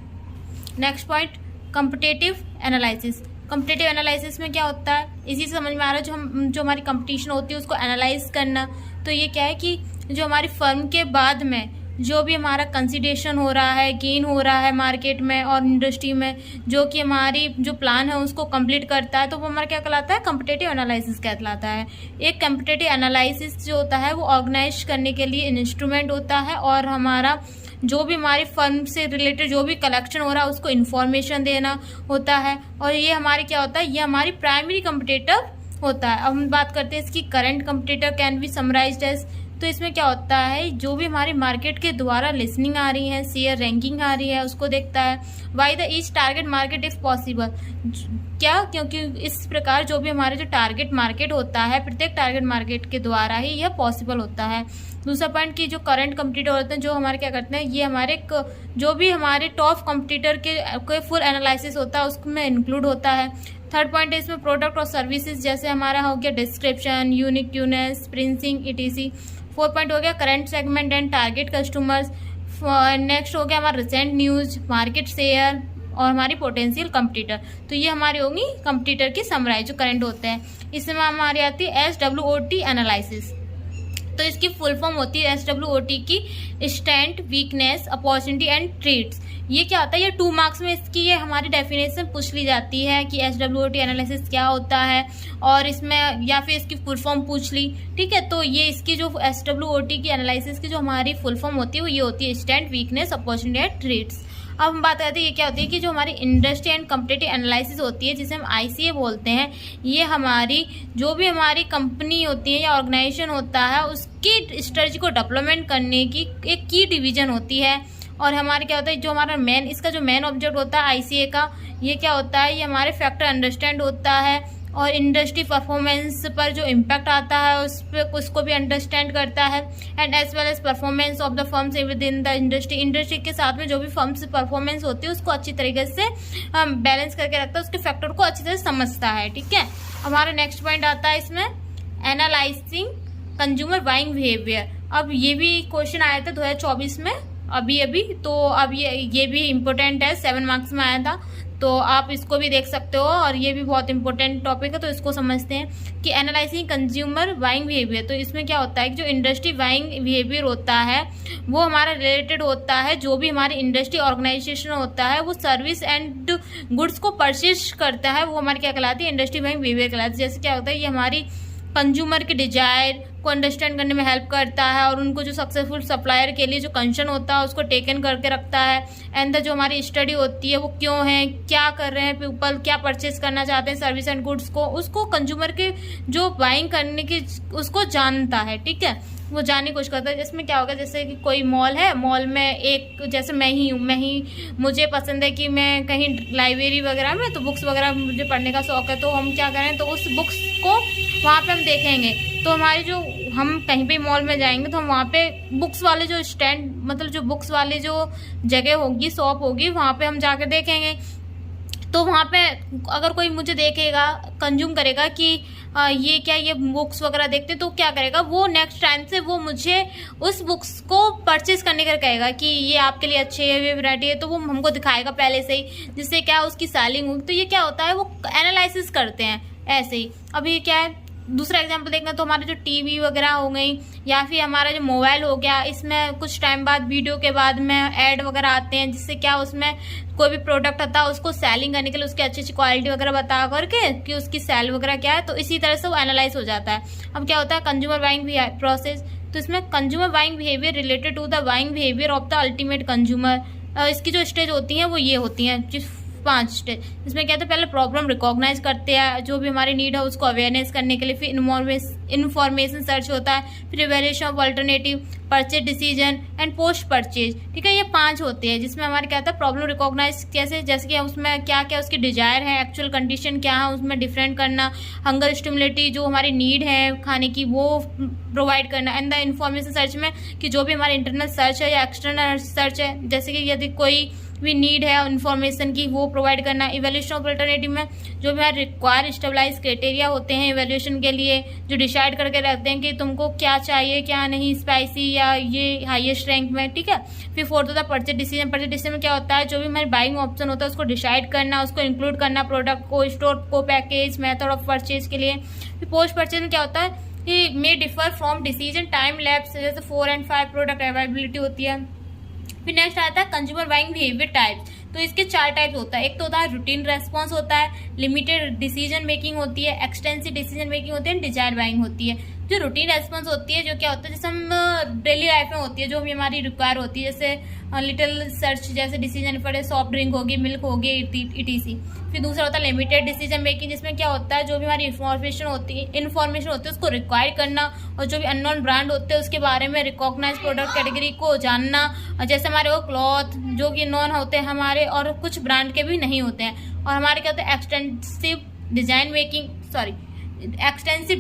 next point, competitive analysis. Competitive analysis में क्या होता है, इसी से समझ में आ रहा है, जो हमारी कंपटीशन होती है उसको एनालाइज करना। तो ये क्या है कि जो हमारी फर्म के बाद में जो भी हमारा कंसिडरेशन हो रहा है, गेन हो रहा है मार्केट में और इंडस्ट्री में, जो कि हमारी जो प्लान है उसको कंप्लीट करता है, तो वो हमारा क्या कहलाता है, कॉम्पिटिटिव एनालिसिस कहलाता है। एक कॉम्पिटिटिव एनालिसिस जो होता है वो ऑर्गेनाइज करने के लिए इंस्ट्रूमेंट होता है, और हमारा जो भी हमारी फर्म से रिलेटेड जो भी कलेक्शन हो रहा है उसको इन्फॉर्मेशन देना होता है। और ये हमारी क्या होता है, ये हमारी प्राइमरी कॉम्पिटिटर होता है। अब हम बात करते हैं इसकी current competitor can be summarized as. तो इसमें क्या होता है, जो भी हमारे मार्केट के द्वारा लिस्निंग आ रही है, शेयर रैंकिंग आ रही है, उसको देखता है। Why the each target market is possible, क्या, क्योंकि इस प्रकार जो भी हमारे जो टारगेट मार्केट होता है, प्रत्येक टारगेट मार्केट के द्वारा ही यह पॉसिबल होता है। दूसरा पॉइंट की जो करंट कॉम्पिटिटर होते हैं, जो हमारे क्या करते हैं, ये हमारे जो भी हमारे टॉप कॉम्पिटिटर के फुल एनालिसिस होता है उसमें इंक्लूड होता है। 3rd पॉइंट है इसमें प्रोडक्ट और सर्विसेज, जैसे हमारा हो गया डिस्क्रिप्शन, यूनिक्यूनेस, प्रिंसिंग, ETC। 4 पॉइंट हो गया current segment and target customers. Next हो गया हमारा रिसेंट न्यूज, मार्केट शेयर और हमारी पोटेंशियल कंपटीटर। तो ये हमारी होगी कंपटीटर की समराइज जो करंट होते हैं। इसमें हमारी आती है SWOT एनालिसिस। तो इसकी फुल फॉर्म होती है SWOT की strength, weakness, opportunity and threats. ये क्या होता है, ये 2 मार्क्स में इसकी ये हमारी डेफिनेशन पूछ ली जाती है कि SWOT एनालिसिस क्या होता है, और इसमें या फिर इसकी फुल फॉर्म पूछ ली, ठीक है। तो ये इसकी जो SWOT की एनालिसिस की जो हमारी फुल फॉर्म होती है वो ये होती है strength, weakness, opportunity and threats. अब हम बात करते हैं ये क्या होती है कि जो हमारी इंडस्ट्री एंड कॉम्पिटिटिव एनालिसिस होती है, जिसे हम ICA बोलते हैं, ये हमारी जो भी हमारी कंपनी होती है या ऑर्गेनाइजेशन होता है उसकी स्ट्रेटजी को डेवलपमेंट करने की एक की डिवीजन होती है। और हमारे क्या होता है, जो हमारा इसका जो मेन ऑब्जेक्ट होता है ICA का, ये क्या होता है, ये हमारे फैक्टर अंडरस्टैंड होता है और इंडस्ट्री परफॉर्मेंस पर जो इम्पैक्ट आता है उस पर उसको भी अंडरस्टैंड करता है। And as well as performance of the firms within the industry के साथ में जो भी फर्म्स परफॉर्मेंस होती है उसको अच्छी तरीके से बैलेंस करके रखता है, उसके फैक्टर को अच्छी तरह समझता है। ठीक है, हमारा नेक्स्ट पॉइंट आता है इसमें एनालाइजिंग कंज्यूमर बाइंग बिहेवियर। अब ये भी क्वेश्चन आया था 2024 में अभी तो अब ये भी इम्पोर्टेंट है, 7 मार्क्स में आया था, तो आप इसको भी देख सकते हो और ये भी बहुत इंपॉर्टेंट टॉपिक है। तो इसको समझते हैं कि एनालाइजिंग कंज्यूमर बाइंग बिहेवियर। तो इसमें क्या होता है कि जो इंडस्ट्री बाइंग बिहेवियर होता है वो हमारा रिलेटेड होता है, जो भी हमारी इंडस्ट्री ऑर्गेनाइजेशन होता है वो सर्विस एंड गुड्स को परचेज करता है, वो हमारी क्या कहलाती है, इंडस्ट्री बाइंग बिहेवियर कहलाती है। जैसे क्या होता है, ये हमारी कंज्यूमर के डिजायर को अंडरस्टैंड करने में हेल्प करता है और उनको जो सक्सेसफुल सप्लायर के लिए जो कंसर्न होता है उसको टेकन करके रखता है। एंड जो हमारी स्टडी होती है वो क्यों है, क्या कर रहे हैं पीपल, क्या परचेज करना चाहते हैं सर्विस एंड गुड्स को, उसको कंज्यूमर के जो बाइंग करने की उसको जानता है। ठीक है, वो जानने की कोशिश करता है। इसमें क्या होगा, जैसे कि कोई मॉल है, मॉल में एक जैसे मैं ही मुझे पसंद है कि मैं कहीं लाइब्रेरी वगैरह में तो बुक्स वगैरह मुझे पढ़ने का शौक है, तो हम क्या करें, तो उस बुक्स को वहाँ पे हम देखेंगे। तो हमारी जो हम कहीं भी मॉल में जाएंगे तो हम वहाँ पे बुक्स वाले जो स्टैंड मतलब जो बुक्स वाले जो जगह होगी, शॉप होगी, वहाँ पे हम जाकर देखेंगे। तो वहाँ पे अगर कोई मुझे देखेगा, कंज्यूम करेगा कि ये बुक्स वगैरह देखते, तो क्या करेगा वो नेक्स्ट टाइम से वो मुझे उस बुक्स को परचेज करने का कहेगा कि ये आपके लिए अच्छे है, ये वैरायटी है, तो वो हमको दिखाएगा पहले से ही, जिससे क्या उसकी सेलिंग होगी। तो ये क्या होता है, वो एनालिसिस करते हैं ऐसे ही। अभी क्या है, दूसरा एग्जांपल देखना तो हमारे जो टीवी वगैरह हो गई या फिर हमारा जो मोबाइल हो गया, इसमें कुछ टाइम बाद वीडियो के बाद में ऐड वगैरह आते हैं, जिससे क्या उसमें कोई भी प्रोडक्ट आता है उसको सेलिंग करने के लिए उसकी अच्छी क्वालिटी वगैरह बता करके कि उसकी सेल वगैरह क्या है, तो इसी तरह से वो एनालाइज हो जाता है। अब क्या होता है कंज्यूमर बाइंग प्रोसेस, तो इसमें consumer buying behaviour related to the buying behaviour of the ultimate consumer. इसकी जो स्टेज होती हैं वो ये होती हैं 5 स्टेज। इसमें क्या है, पहले प्रॉब्लम रिकॉग्नाइज करते हैं, जो भी हमारी नीड है उसको अवेयरनेस करने के लिए, फिर इन्फॉर्मेशन सर्च होता है, फिर evaluation of alternative, purchase decision and post purchase. ठीक है, ये 5 होते हैं जिसमें हमारे क्या होता है प्रॉब्लम रिकॉग्नाइज कैसे, जैसे कि उसमें क्या क्या उसकी डिजायर है, एक्चुअल कंडीशन क्या है, उसमें डिफरेंट करना, हंगर स्टिमुलेटी जो हमारी नीड है खाने की वो प्रोवाइड करना। एंड द इन्फॉर्मेशन सर्च में कि जो भी हमारा इंटरनल सर्च है या एक्सटर्नल सर्च है, जैसे कि यदि कोई भी नीड है इन्फॉर्मेशन की वो प्रोवाइड करना। इवैल्यूएशन ऑफ अल्टरनेटिव में जो भी रिक्वायर स्टेबलाइज क्राइटेरिया होते हैं इवैल्यूएशन के लिए, जो डिसाइड करके रखते हैं कि तुमको क्या चाहिए क्या नहीं, स्पाइसी या ये हाईएस्ट रैंक में। ठीक है, फिर 4th होता है परचेज डिसीजन। परचेज डिसीजन में क्या होता है, जो भी हमारी बाइंग ऑप्शन होता है उसको डिसाइड करना, उसको इंक्लूड करना, प्रोडक्ट को, स्टोर को, पैकेज, मेथड ऑफ परचेज के लिए। फिर पोस्ट परचेज में क्या होता है कि मे differ from decision time lapse, जैसे 4 and 5 प्रोडक्ट अवेलेबिलिटी होती है। फिर नेक्स्ट आता है कंज्यूमर बाइंग बिहेवियर टाइप्स। तो इसके 4 टाइप्स होता है। एक तो होता है रूटीन रेस्पॉन्स होता है, लिमिटेड डिसीजन मेकिंग होती है, एक्सटेंसिव डिसीजन मेकिंग होती है, डिजायर बाइंग होती है। जो रूटीन रेस्पॉन्स होती है, जो क्या होता है, जैसे हम डेली लाइफ में होती है, जो भी हमारी रिक्वायर होती है, जैसे लिटिल सर्च, जैसे डिसीजन पर सॉफ्ट ड्रिंक होगी, मिल्क होगी, इटीसी। फिर दूसरा होता है लिमिटेड डिसीजन मेकिंग, जिसमें क्या होता है जो भी हमारी इन्फॉर्मेशन होती है उसको रिक्वायर करना, और जो भी अननोन ब्रांड होते हैं उसके बारे में रिकॉग्नाइज प्रोडक्ट कैटेगरी को जानना, जैसे हमारे वो क्लॉथ जो कि नॉन होते हैं हमारे और कुछ ब्रांड के भी नहीं होते हैं। और हमारे क्या होता है एक्सटेंसिव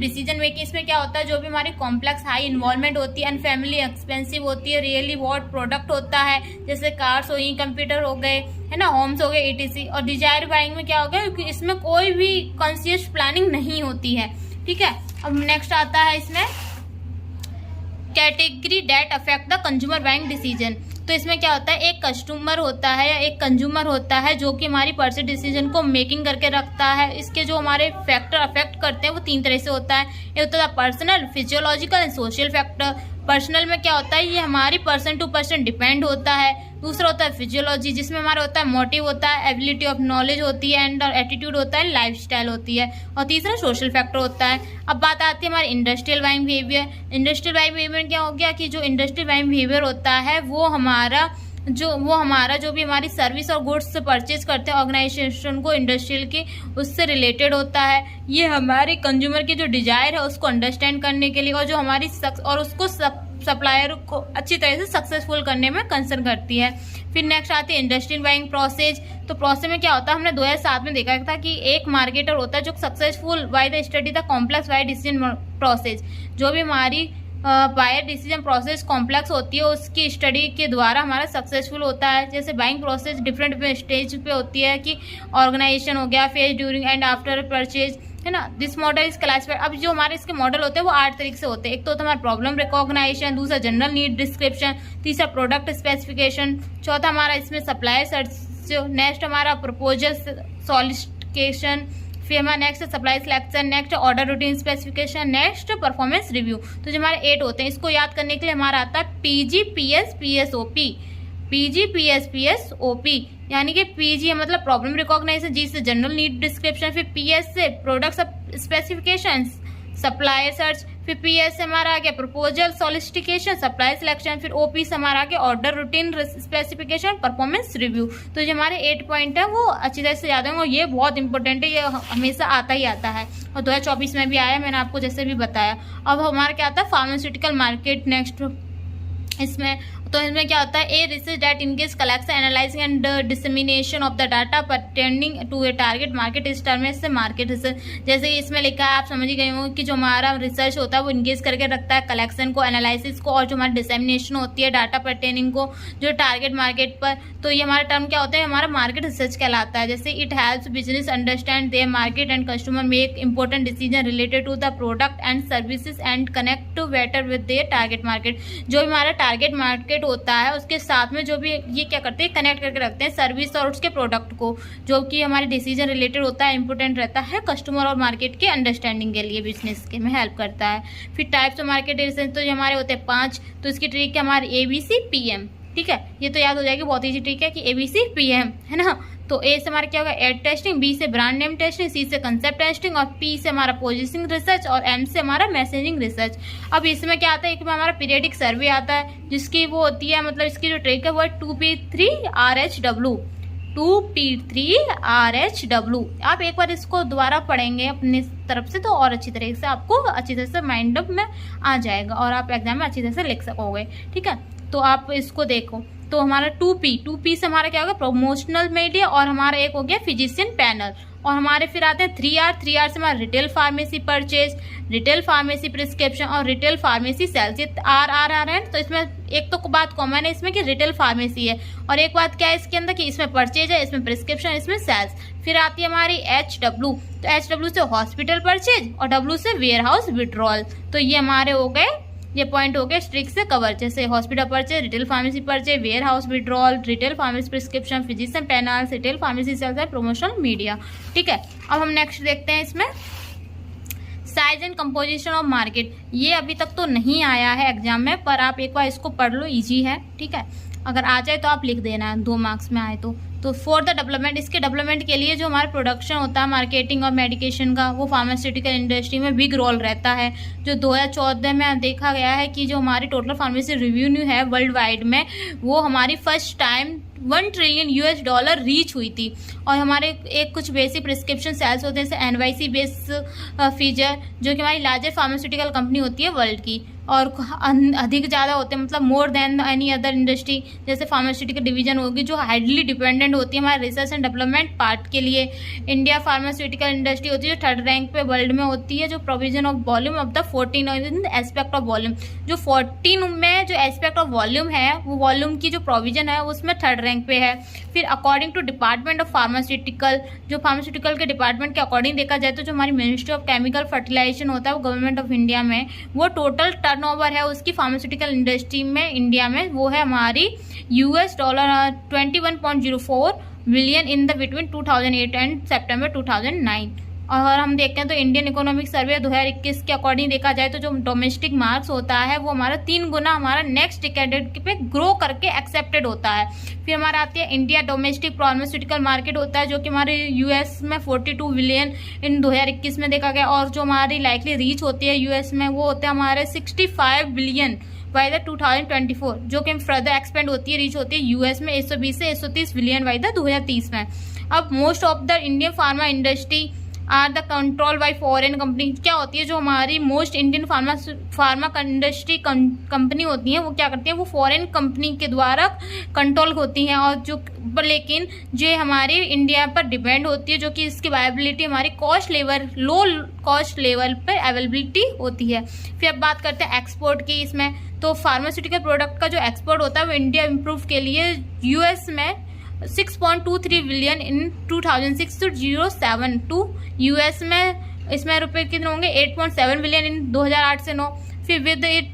डिसीजन मेकिंग। इसमें क्या होता है जो भी हमारी कॉम्प्लेक्स हाई इन्वॉल्वमेंट होती है, अनफैमिली एक्सपेंसिव होती है, रियली वॉट प्रोडक्ट होता है, जैसे कार्स हो गई, कंप्यूटर हो गए, है ना, होम्स हो गए, ETC। और डिजायर बाइंग में क्या होगा, क्योंकि इसमें कोई भी कॉन्शियस प्लानिंग नहीं होती है। ठीक है, अब नेक्स्ट आता है इसमें category that affect the consumer buying decision. तो इसमें क्या होता है, एक कस्टमर होता है या एक कंज्यूमर होता है जो कि हमारी परचेज डिसीजन को मेकिंग करके रखता है। इसके जो हमारे फैक्टर अफेक्ट करते हैं वो 3 तरह से होता है। एक होता है personal, physiological and social factor. Personal में क्या होता है, ये हमारी पर्सन टू पर्सन डिपेंड होता है। दूसरा होता है फिजियोलॉजी, जिसमें हमारा होता है मोटिव होता है, एबिलिटी ऑफ नॉलेज होती है, एंड एटीट्यूड होता है, लाइफस्टाइल होती है। और तीसरा सोशल फैक्टर होता है। अब बात आती है हमारे industrial buying behaviour. Industrial buying behaviour क्या हो गया कि जो इंडस्ट्रियल बाइंग बिहेवियर होता है वो हमारा जो वो हमारा जो भी हमारी सर्विस और गुड्स परचेज करते हैं ऑर्गेनाइजेशन को इंडस्ट्रियल के उससे रिलेटेड होता है। ये हमारे कंज्यूमर की जो डिजायर है उसको अंडरस्टैंड करने के लिए और जो हमारी और उसको सप्लायर को अच्छी तरह से सक्सेसफुल करने में कंसर्न करती है। फिर नेक्स्ट आती है इंडस्ट्रियल बाइंग प्रोसेस। तो प्रोसेस में क्या होता है, हमने 2007 में देखा था कि एक मार्केटर होता है जो successful by the study the complex buy decision process. जो भी हमारी बायर डिसीजन प्रोसेस कॉम्प्लेक्स होती है उसकी स्टडी के द्वारा हमारा सक्सेसफुल होता है। जैसे बाइंग प्रोसेस डिफरेंट स्टेज पे होती है कि ऑर्गेनाइजेशन हो गया, phase during and after purchase, है ना। This model is classified. अब जो हमारे इसके मॉडल होते हैं वो 8 तरीके से होते हैं। एक तो होता है हमारा प्रॉब्लम रिकॉग्नाइजेशन, दूसरा जनरल नीड डिस्क्रिप्शन, तीसरा प्रोडक्ट स्पेसिफिकेशन, चौथा हमारा इसमें सप्लायर सर्च, नेक्स्ट हमारा प्रपोजल सॉलिसिटेशन, फिर हमारा next supply selection, next order routine specification, next performance review. तो जो हमारे 8 होते हैं इसको याद करने के लिए हमारा आता है PGPS-PSOP। PGPS-PSOP यानी कि PG मतलब प्रॉब्लम रिकॉग्नाइजेशन, G से जनरल नीड डिस्क्रिप्शन, फिर PS से प्रोडक्ट स्पेसिफिकेशन सप्लायर सर्च, फिर PS से हमारा आ गया प्रपोजल सॉलिसिटेशन सप्लाई सिलेक्शन, फिर OP से हमारा आ गया order routine specification performance review. तो जो हमारे 8 पॉइंट है वो अच्छी तरह से याद होंगे और ये बहुत इंपॉर्टेंट है, ये हमेशा आता ही आता है और 2024 में भी आया, मैंने आपको जैसे भी बताया। अब हमारा क्या आता है फार्मास्यूटिकल मार्केट नेक्स्ट। इसमें क्या होता है, a research that encase collection analysing and dissemination of the data pertaining to a target market इस टर्म से मार्केट रिसर्च। जैसे कि इसमें लिखा है, आप समझ ही गए होंगे कि जो हमारा रिसर्च होता है वो इंगेज करके रखता है कलेक्शन को, एनालिसिस को, और जो हमारी डिसमिनेशन होती है डाटा परटेनिंग को जो टारगेट मार्केट पर। तो ये हमारा टर्म क्या होता है, हमारा मार्केट रिसर्च कहलाता है। जैसे it helps business understand their market and customer make important decision related to the product and services and connect better with their target market. जो हमारा टारगेट मार्केट होता है उसके साथ में जो भी ये क्या करते हैं, कनेक्ट करके रखते हैं सर्विस और उसके प्रोडक्ट को, जो कि हमारे डिसीजन रिलेटेड होता है, इंपॉर्टेंट रहता है कस्टमर और मार्केट के अंडरस्टैंडिंग के लिए, बिजनेस के में हेल्प करता है। फिर टाइप्स ऑफ मार्केट रिसर्च तो ये हमारे होते हैं 5। तो इसकी ट्रिक है हमारे ABCPM, ठीक है, ये तो याद हो जाएगी, बहुत ईजी ट्रिक है कि ABCPM, है ना। तो ए से हमारा क्या होगा एड टेस्टिंग, बी से ब्रांड नेम टेस्टिंग, सी से कंसेप्ट टेस्टिंग और पी से हमारा पोजीशनिंग रिसर्च और एम से हमारा मैसेजिंग रिसर्च। अब इसमें क्या आता है, एक में हमारा पीरियडिक सर्वे आता है जिसकी वो होती है, मतलब इसकी जो ट्रिक है वो है 2P3RHW। 2P3RHW। आप एक बार इसको दोबारा पढ़ेंगे अपनी तरफ से तो और अच्छी तरीके से आपको अच्छी तरह से माइंड में आ जाएगा और आप एग्जाम में अच्छी तरह से लिख सकोगे, ठीक है। तो आप इसको देखो, तो हमारा 2P से हमारा क्या होगा प्रमोशनल मीडिया और हमारा एक हो गया फिजिशियन पैनल। और हमारे फिर आते हैं 3R से हमारा retail pharmacy purchase, retail pharmacy prescription और रिटेल फार्मेसी सेल्स। ये आर है। तो इसमें एक तो बात कॉमन है इसमें कि रिटेल फार्मेसी है और एक बात क्या है इसके अंदर कि इसमें परचेज है, इसमें प्रिस्क्रिप्शन, इसमें सेल्स। फिर आती है हमारी HW। तो HW से हॉस्पिटल परचेज और W से वेयर हाउस विड्रॉल। तो ये हमारे हो गए, ये पॉइंट हो गए स्ट्रिक्ट से कवर, जैसे hospital purchase, retail pharmacy purchase, warehouse withdrawal, retail pharmacy prescription, physician panel, retail pharmacy sales और प्रमोशनल मीडिया, ठीक है। अब हम नेक्स्ट देखते हैं इसमें size and composition of market. ये अभी तक तो नहीं आया है एग्जाम में, पर आप एक बार इसको पढ़ लो, इजी है, ठीक है। अगर आ जाए तो आप लिख देना, 2 मार्क्स में आए तो फॉर द डेवलपमेंट, इसके डेवलपमेंट के लिए जो हमारा प्रोडक्शन होता है मार्केटिंग और मेडिकेशन का, वो फार्मास्यूटिकल इंडस्ट्री में बिग रोल रहता है। जो 2014 में देखा गया है कि जो हमारी टोटल फार्मेसी रेवेन्यू है वर्ल्ड वाइड में, वो हमारी फर्स्ट टाइम $1 ट्रिलियन रीच हुई थी। और हमारे एक कुछ बेसिक प्रिस्क्रिप्शन सेल्स होते हैं, जैसे NYC बेस फीचर जो कि हमारी लार्जेस्ट फार्मास्यूटिकल कंपनी होती है वर्ल्ड की, और अधिक ज़्यादा होते हैं, मतलब more than any other industry. जैसे फार्मास्यूटिकल डिवीजन होगी जो हाईली डिपेंडेंट होती है हमारे रिसर्च एंड डेवलपमेंट पार्ट के लिए। इंडिया फार्मास्यूटिकल इंडस्ट्री होती है जो 3rd रैंक पे वर्ल्ड में होती है, जो provision of volume of the 14 aspect of volume. जो 14 में जो एस्पेक्ट ऑफ वॉल्यूम है, वो वॉल्यूम की जो प्रोविजन है उसमें 3rd रैंक पे है। फिर according to department of pharmaceutical, जो फार्मास्यूटिकल के डिपार्टमेंट के अकॉर्डिंग देखा जाए तो जो हमारी मिनिस्ट्री ऑफ केमिकल फर्टिलाइजेशन होता है वो गवर्नमेंट ऑफ इंडिया में, वो टोटल टर्नओवर है उसकी फार्मास्यूटिकल इंडस्ट्री में इंडिया में, वो है हमारी $21.04 billion in the between 2008 and सितंबर 2009। और हम देखते हैं तो इंडियन इकोनॉमिक सर्वे 2021 के अकॉर्डिंग देखा जाए तो जो डोमेस्टिक मार्क्स होता है वो हमारा 3 गुना हमारा नेक्स्ट डिकेड पे ग्रो करके एक्सेप्टेड होता है। फिर हमारा आती है इंडिया डोमेस्टिक फार्मास्यूटिकल मार्केट होता है जो कि हमारे US में 42 बिलियन इन 2021 में देखा गया, और जो हमारी लाइकली रीच होती है US में वो होते हैं हमारे 65 बिलियन बाय द 2024, जो कि फर्दर एक्सपेंड होती है, रीच होती है यूएस में 120 से 130 बिलियन बाय द 2030 में। अब most of the Indian pharma industry are the control by foreign company. क्या होती है, जो हमारी most Indian pharma industry company होती हैं वो क्या करती हैं, वो फॉरेन कंपनी के द्वारा कंट्रोल होती हैं, और जो लेकिन जो हमारी इंडिया पर डिपेंड होती है, जो कि इसकी वायबिलिटी हमारी लो कॉस्ट लेवल पर अवेलेबिलिटी होती है। फिर अब बात करते हैं एक्सपोर्ट की। इसमें तो फार्मास्यूटिकल प्रोडक्ट का जो एक्सपोर्ट होता है वो इंडिया इम्प्रूव के लिए यूएस में 6.23 billion in 2006 to 07 to US में इसमें रुपए कितने होंगे 8.7 बिलियन इन 2008 से 9। फिर with it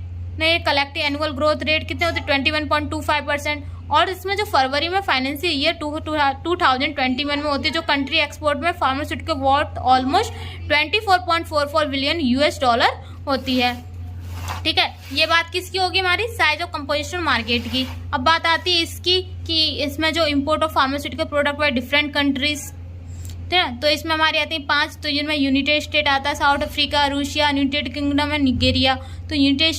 collective annual growth rate कितने होते 21.25%। और इसमें जो फरवरी में फाइनेंशियल ईयर 2021 में होती है, जो कंट्री एक्सपोर्ट में pharmaceutical worth almost 24.44 billion US dollar होती है। ठीक है, ये बात किसकी होगी, हमारी साइज ऑफ कंपोजिशन मार्केट की। अब बात आती है इसकी कि इसमें जो import of pharmaceutical product by different countries, ठीक है, तो इसमें हमारी आती है 5, तो जिनमें यूनाइटेड स्टेट आता है, South Africa, Russia, United Kingdom and Nigeria. तो यूनाइटेड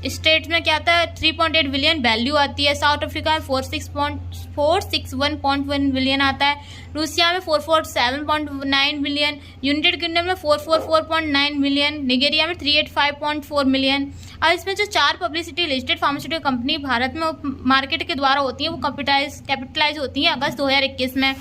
स्टेट्स में क्या आता है 3.8 बिलियन वैल्यू आती है, साउथ अफ्रीका में 461.1 बिलियन आता है, रूसिया में 447.9 बिलियन, यूनाइटेड किंगडम में 444.9 बिलियन, निगेरिया में 385.4 मिलियन। अब इसमें जो 4 publicity listed pharmaceutical company Bharat में मार्केट के द्वारा होती है वो कैपिटलाइज होती हैं अगस्त 2021 में,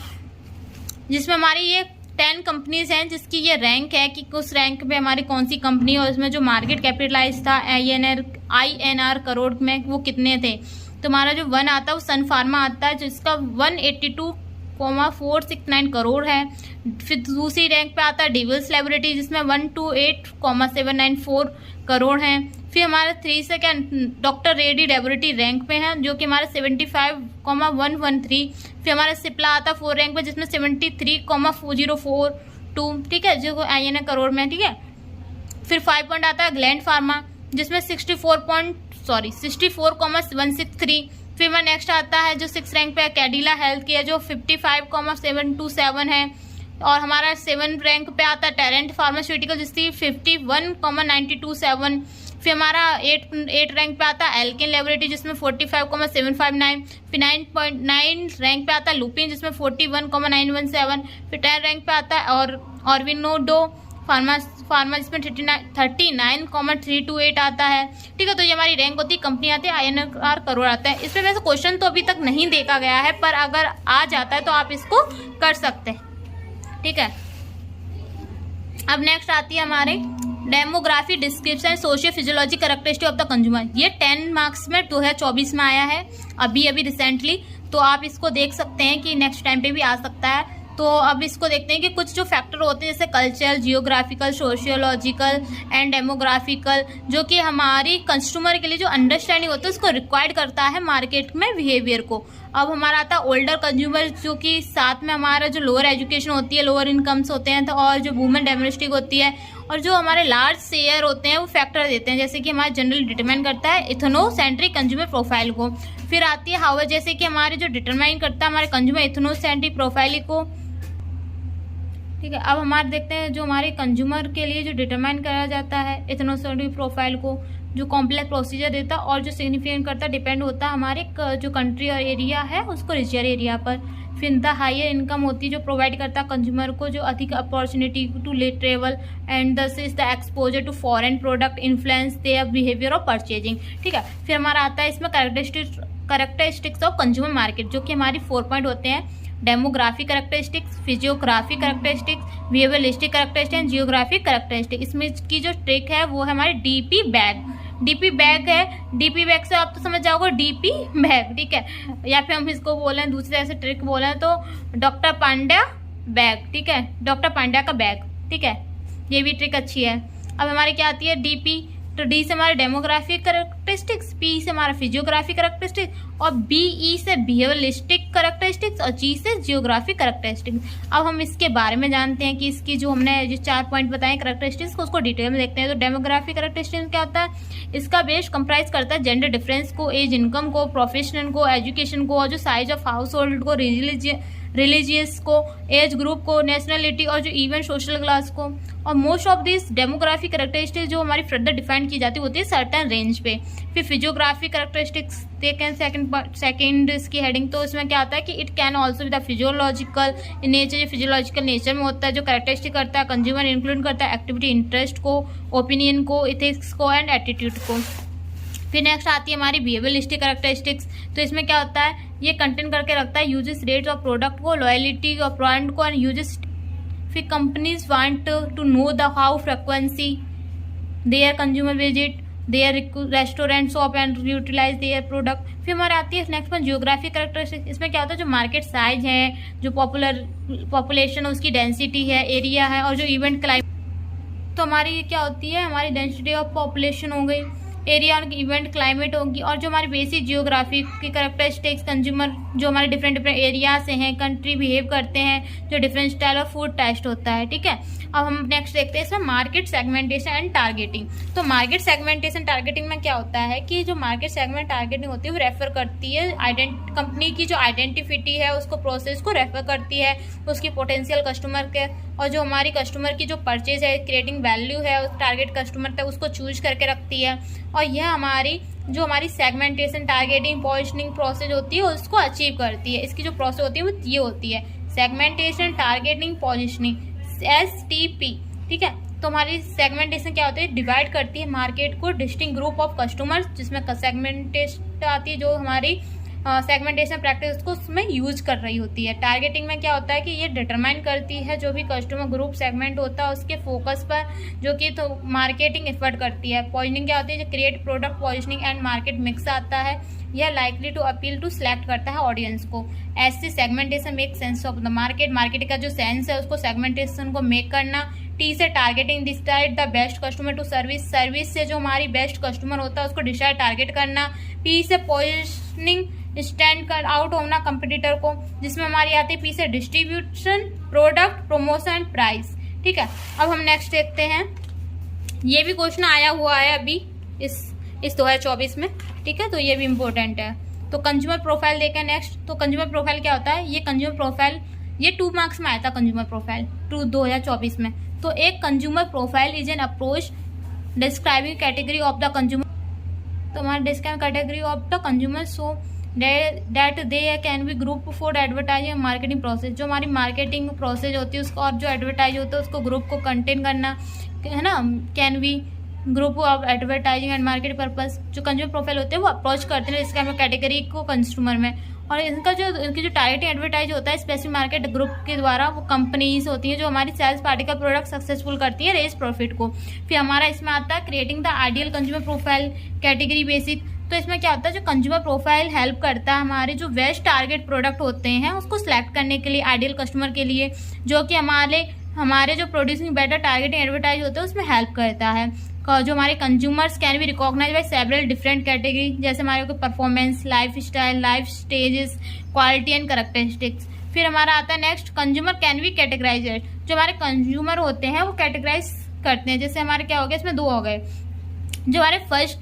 जिसमें हमारी ये 10 कंपनीज हैं जिसकी ये रैंक है कि उस रैंक पे हमारी कौन सी कंपनी और उसमें जो मार्केट कैपिटलाइज था INR करोड़ में वो कितने थे। तो हमारा जो 1 आता है वो सन फार्मा आता है जिसका 182.469 करोड़ है। फिर दूसरी रैंक पे आता है डिविल्स लैबोरेटरी जिसमें 128.794 करोड़ हैं। फिर हमारा 3 से क्या डॉक्टर रेड्डी लैबोरेटरी रैंक पे है जो कि हमारा 75.113। फिर हमारा सिप्ला आता है 4 रैंक पे जिसमें 73.042, ठीक है, जो INR करोड़ में, ठीक है। फिर 5 पॉइंट आता है ग्लैंड फार्मा जिसमें 64.163। फिर हमारा नेक्स्ट आता है जो 6 रैंक पे है कैडिला हेल्थ केयर जो 55.727 है। और हमारा 7 रैंक पे आता है टेरेंट फार्मास्यूटिकल जिसकी 51.927। फिर हमारा 8 रैंक पे आता है एल्केन लैबोरेटरी जिसमें 45.759। फिर 9 रैंक पे आता है लुपिन जिसमें 41.917। फिर 10 रैंक पे आता है और ऑर्विनोडो फार्मा जिसमें 39.328 आता है, ठीक है। तो ये हमारी रैंक होती है, कंपनी आती है, INR करोड़ आता है। इसमें वैसे क्वेश्चन तो अभी तक नहीं देखा गया है पर अगर आ जाता है तो आप इसको कर सकते हैं, ठीक है। अब नेक्स्ट आती है हमारे demography description socio physiology characteristic of the consumer. ये 10 मार्क्स में 2024 में आया है अभी रिसेंटली, तो आप इसको देख सकते हैं कि नेक्स्ट टाइम पे भी आ सकता है। तो अब इसको देखते हैं कि कुछ जो फैक्टर होते हैं जैसे कल्चरल, जियोग्राफिकल, सोशियोलॉजिकल एंड डेमोग्राफिकल, जो कि हमारी कंज्यूमर के लिए जो अंडरस्टैंडिंग होती है उसको रिक्वायर्ड करता है मार्केट में बिहेवियर को। अब हमारा आता है ओल्डर कंज्यूमर जो कि साथ में हमारा जो लोअर एजुकेशन होती है, लोअर इनकम्स होते हैं, तो और जो वुमेन डोमेस्टिक होती है, और जो हमारे लार्ज शेयर होते हैं वो फैक्टर देते हैं जैसे कि हमारा जनरल डिटरमाइन करता है इथनोसेंट्रिक कंज्यूमर प्रोफाइल को। फिर आती है हाउस जैसे कि हमारे जो डिटरमाइन करता है हमारे कंज्यूमर इथनोसेंट्रिक प्रोफाइल को, ठीक है। अब हमारे देखते हैं जो हमारे कंज्यूमर के लिए जो डिटरमाइन करा जाता है इथनोसेंट्रिक प्रोफाइल को, जो कॉम्प्लेक्स प्रोसीजर देता है और जो सिग्निफिकेंट करता है डिपेंड होता है हमारे जो कंट्री और एरिया है उसको रिजर एरिया पर। फिर द हायर इनकम होती है जो प्रोवाइड करता है कंज्यूमर को जो अधिक opportunity to let travel and this is the exposure to foreign product influence their behaviour of purchasing, ठीक है। फिर हमारा आता है इसमें कैरेक्टरिस्टिक्स ऑफ कंज्यूमर मार्केट जो कि हमारी 4 पॉइंट होते हैं, demographic characteristics, physiographic characteristics, behaviouristic characteristic and geographic characteristic. इसमें की जो ट्रिक है वो है हमारी डीपी बैग है। डीपी बैग से आप तो समझ जाओगे डीपी बैग, ठीक है, या फिर हम इसको बोलें दूसरे ऐसे ट्रिक बोलें तो डॉक्टर पांड्या बैग, ठीक है, डॉक्टर पांड्या का बैग, ठीक है, ये भी ट्रिक अच्छी है। अब हमारी क्या आती है डीपी, तो डी से हमारे डेमोग्राफिक कैरेक्टरिस्टिक्स, पी से हमारा फिजियोग्राफिक कैरेक्टरिस्टिक्स और बीई से बिहेवियरिस्टिक कैरेक्टरिस्टिक्स और जी से जियोग्राफिक कैरेक्टरिस्टिक्स। अब हम इसके बारे में जानते हैं कि इसकी जो हमने जो 4 पॉइंट बताए कैरेक्टरिस्टिक्स को उसको डिटेल में देखते हैं। तो डेमोग्राफिक कैरेक्टरिस्टिक्स क्या होता है, इसका बेस कंप्राइज करता है जेंडर डिफरेंस को, एज, इनकम को, प्रोफेशन को, एजुकेशन को और जो साइज ऑफ हाउस होल्ड को, रिलीजियस को, एज ग्रुप को, नेशनलिटी और जो इवन सोशल क्लास को। और most of this demographic characteristics जो हमारी फर्दर डिफाइन की जाती होती है सर्टेन रेंज पे। फिर फिजियोग्राफिक कैरेक्टरिस्टिक्स देखें सेकंड इसकी हेडिंग, तो इसमें क्या आता है कि it can also with physiological nature, जो फिजियोलॉजिकल नेचर में होता है, जो कैरेक्टरिस्टिक करता है कंज्यूमर इंक्लूड करता है एक्टिविटी, इंटरेस्ट को, ओपिनियन को, इथिक्स को एंड एटीट्यूड को। फिर नेक्स्ट आती है हमारी बिहेवियरिस्टिक कैरेक्टरिस्टिक्स, तो इसमें क्या होता है, ये कंटेंट करके रखता है यूजेस रेट ऑफ प्रोडक्ट को, लॉयलिटी ऑफ ब्रांड को एंड यूजेस। फिर companies want to know the how frequency their consumer visit their restaurant shop and utilise their product. फिर हमारे आती है नेक्स्ट वन जियोग्राफिक कैरेक्टरिस्टिक्स, इसमें क्या होता है जो मार्केट साइज है, जो पॉपुलेशन उसकी डेंसिटी है, एरिया है और जो इवेंट क्लाइमेट। तो हमारी क्या होती है, हमारी डेंसिटी ऑफ पॉपुलेशन हो गई, एरिया और इवेंट क्लाइमेट होगी, और जो हमारी बेसिक जियोग्राफिक की कैरेक्टरिस्टिक्स कंज्यूमर जो हमारे डिफरेंट एरिया से हैं, कंट्री बिहेव करते हैं, जो different style of food taste होता है। ठीक है, अब हम नेक्स्ट देखते हैं इसमें मार्केट सेगमेंटेशन एंड टारगेटिंग। तो मार्केट सेगमेंटेशन टारगेटिंग में क्या होता है कि जो मार्केट सेगमेंट टारगेटिंग होती है वो रेफर करती है कंपनी की जो आइडेंटिटी है उसको, प्रोसेस को रेफर करती है उसकी पोटेंशियल कस्टमर के, और जो हमारी कस्टमर की जो परचेज है, क्रिएटिंग वैल्यू है उस टारगेट कस्टमर तक उसको चूज करके रखती है। और यह हमारी सेगमेंटेशन टारगेटिंग पोजिशनिंग प्रोसेस होती है उसको अचीव करती है। इसकी जो प्रोसेस होती है वो ये होती है सेगमेंटेशन टारगेटिंग पोजिशनिंग, STP। ठीक है, तो हमारी सेगमेंटेशन क्या होती है, डिवाइड करती है मार्केट को डिस्टिंक्ट ग्रुप ऑफ कस्टमर्स, जिसमें सेगमेंटेशन आती है जो हमारी सेगमेंटेशन प्रैक्टिस को उसमें यूज कर रही होती है। टारगेटिंग में क्या होता है कि ये डिटरमाइन करती है जो भी कस्टमर ग्रुप सेगमेंट होता है उसके फोकस पर, जो कि तो मार्केटिंग एफर्ट करती है। पॉजिशनिंग क्या होती है, जो create product positioning and market mix आता है, यह likely to appeal to select करता है ऑडियंस को। ऐसे segmentation make sense of the market का जो सेंस है उसको सेगमेंटेशन को मेक करना। टी से targeting, decide the best customer to service से जो हमारी बेस्ट कस्टमर होता है उसको डिसाइड टारगेट करना। पी से पोजिशनिंग, स्टैंड कर आउट होना कंपटीटर को, जिसमें हमारी आती है पी से डिस्ट्रीब्यूशन, प्रोडक्ट, प्रमोशन, प्राइस। ठीक है, अब हम नेक्स्ट देखते हैं, ये भी क्वेश्चन आया हुआ है अभी इस 2024 में। ठीक है, तो ये भी इम्पोर्टेंट है। तो कंज्यूमर प्रोफाइल देखें नेक्स्ट। तो कंज्यूमर प्रोफाइल क्या होता है, ये कंज्यूमर प्रोफाइल ये 2 मार्क्स में आया था कंज्यूमर प्रोफाइल 2024 में। तो एक consumer profile is an approach describing category of the consumer, तो हमारा describe category of the consumer so that they can be group for advertising marketing process. जो हमारी मार्केटिंग प्रोसेस होती है उसको और जो एडवर्टाइज होता है उसको ग्रुप को कंटेन करना है ना, can be group of advertising and market purpose. जो कंज्यूमर प्रोफाइल होते हैं वो अप्रोच करते हैं इसका कैटेगरी को कंज्यूमर में, और इनकी जो टारगेटिंग एडवर्टाइज होता है स्पेसिफिक मार्केट ग्रुप के द्वारा, वो कंपनीज होती है जो हमारी सेल्स पार्टी का प्रोडक्ट सक्सेसफुल करती है रेस प्रॉफिट को। फिर हमारा इसमें आता है creating the ideal consumer profile category basic. तो इसमें क्या होता है, जो कंज्यूमर प्रोफाइल हेल्प करता है हमारे जो बेस्ट टारगेट प्रोडक्ट होते हैं उसको सिलेक्ट करने के लिए आइडियल कस्टमर के लिए, जो कि हमारे जो प्रोड्यूसिंग बेटर टारगेटिंग एडवर्टाइज होते हैं उसमें हेल्प करता है। जो हमारे consumers can be recognise by several different category, जैसे हमारे को performance, life style, life stages, quality and characteristics. फिर हमारा आता है next consumer can be categorised. जो हमारे कंज्यूमर होते हैं वो कैटेगराइज करते हैं, जैसे हमारे क्या हो गया, इसमें 2 हो गए। जो हमारे फर्स्ट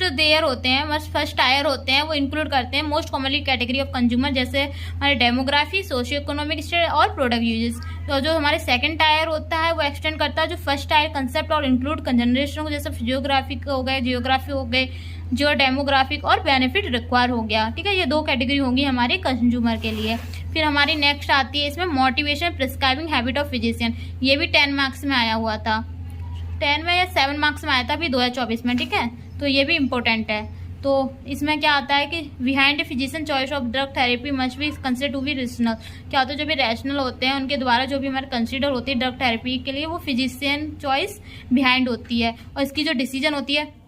टायर होते हैं वो इंक्लूड करते हैं most commonly category of consumer, जैसे हमारे डेमोग्राफी, सोशियो इकोनॉमिक स्टेट और प्रोडक्ट यूजेस। तो जो हमारे सेकंड टायर होता है वो एक्सटेंड करता है जो फर्स्ट टायर कंसेप्ट और इंक्लूड जनरेशन को, जैसे जियोग्राफिक हो गए, जियोग्राफी हो गए, जो डेमोग्राफिक और बेनिफिट रिक्वायर हो गया। ठीक है, ये 2 कैटेगरी होंगी हमारे कंज्यूमर के लिए। फिर हमारी नेक्स्ट आती है इसमें motivation prescribing habit of physician. ये भी 10 मार्क्स में आया हुआ था, 10 में या 7 मार्क्स में आया था अभी 2024 में। ठीक है, तो ये भी इम्पोर्टेंट है। तो इसमें क्या आता है कि behind physician choice of drug therapy must be consider to be rational. क्या होता है, जो भी रैशनल होते हैं उनके द्वारा जो भी हमारे कंसिडर होती है ड्रग थेरेपी के लिए, वो फिजिशियन चॉइस बिहाइंड होती है। और इसकी जो डिसीजन होती है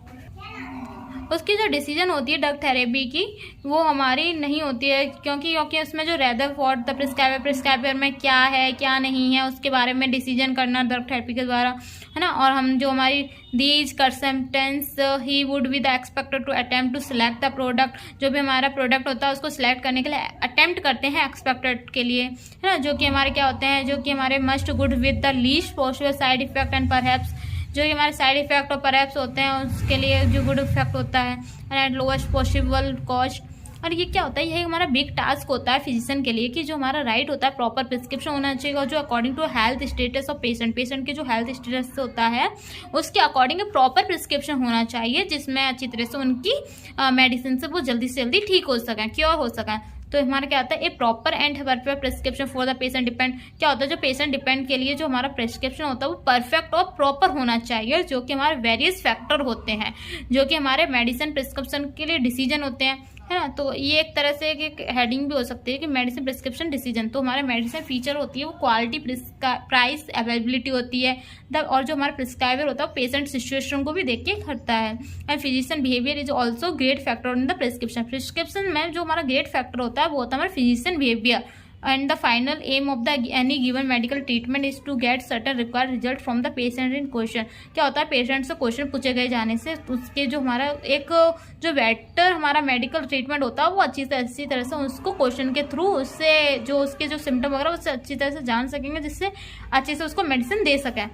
ड्रग थेरेपी की, वो हमारी नहीं होती है, क्योंकि उसमें जो रेदर फॉर द प्रिस्क्राइबर में क्या है क्या नहीं है उसके बारे में डिसीजन करना ड्रग थेरेपी के द्वारा, है ना। और हम जो हमारी दीज कंसेप्टेंस he would be the expected to attempt to select the product. जो भी हमारा प्रोडक्ट होता है उसको सिलेक्ट करने के लिए अटेम्प्ट करते हैं एक्सपेक्टेड के लिए, है ना। जो कि हमारे क्या होते हैं, जो कि हमारे must good with the least possible side effect and perhaps. जो कि हमारे साइड इफेक्ट और परहैप्स होते हैं उसके लिए जो गुड इफेक्ट होता है, एंड लोएस्ट पॉसिबल कॉस्ट। और ये क्या होता है, यही हमारा बिग टास्क होता है फिजिशियन के लिए कि जो हमारा राइट होता है प्रॉपर प्रिस्क्रिप्शन होना चाहिए और जो according to health status of patient के जो हेल्थ स्टेटस होता है उसके अकॉर्डिंग प्रॉपर प्रिस्क्रिप्शन होना चाहिए, जिसमें अच्छी तरह से उनकी मेडिसिन से वो जल्दी से जल्दी ठीक हो सकें, क्योर हो सकें। तो हमारा क्या होता है, a proper and perfect prescription for the patient depend. क्या होता है, जो पेशेंट डिपेंड के लिए जो हमारा प्रिस्क्रिप्शन होता है वो परफेक्ट और प्रॉपर होना चाहिए, जो कि हमारे वेरियस फैक्टर होते हैं जो कि हमारे मेडिसिन प्रिस्क्रिप्शन के लिए डिसीजन होते हैं, है ना। तो ये एक तरह से एक हेडिंग भी हो सकती है कि मेडिसिन प्रिस्क्रिप्शन डिसीजन। तो हमारे मेडिसिन फीचर होती है वो क्वालिटी, प्राइस, अवेलेबिलिटी होती है और जो हमारा प्रिस्क्राइबर होता है वो पेशेंट सिचुएशन को भी देख के करता है। And physician behaviour is also great factor in the prescription में जो हमारा ग्रेट फैक्टर होता है वो होता है हमारा physician behaviour. And the final aim of the any given medical treatment is to get certain required result from the patient in question। क्या होता है, पेशेंट से क्वेश्चन पूछे गए जाने से उसके जो हमारा एक जो बेटर हमारा मेडिकल ट्रीटमेंट होता है वो अच्छी तरह से उसको क्वेश्चन के थ्रू उससे जो उसके जो सिम्टम वगैरह उससे अच्छी तरह से जान सकेंगे, जिससे अच्छे से उसको मेडिसिन दे सकें,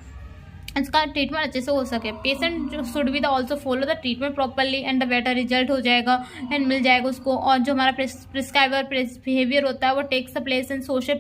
इसका ट्रीटमेंट अच्छे से हो सके। Patient should be the also follow the treatment properly and the better result हो जाएगा एंड मिल जाएगा उसको। और जो हमारा प्रिस्क्राइबर बिहेवियर होता है वो takes the place in social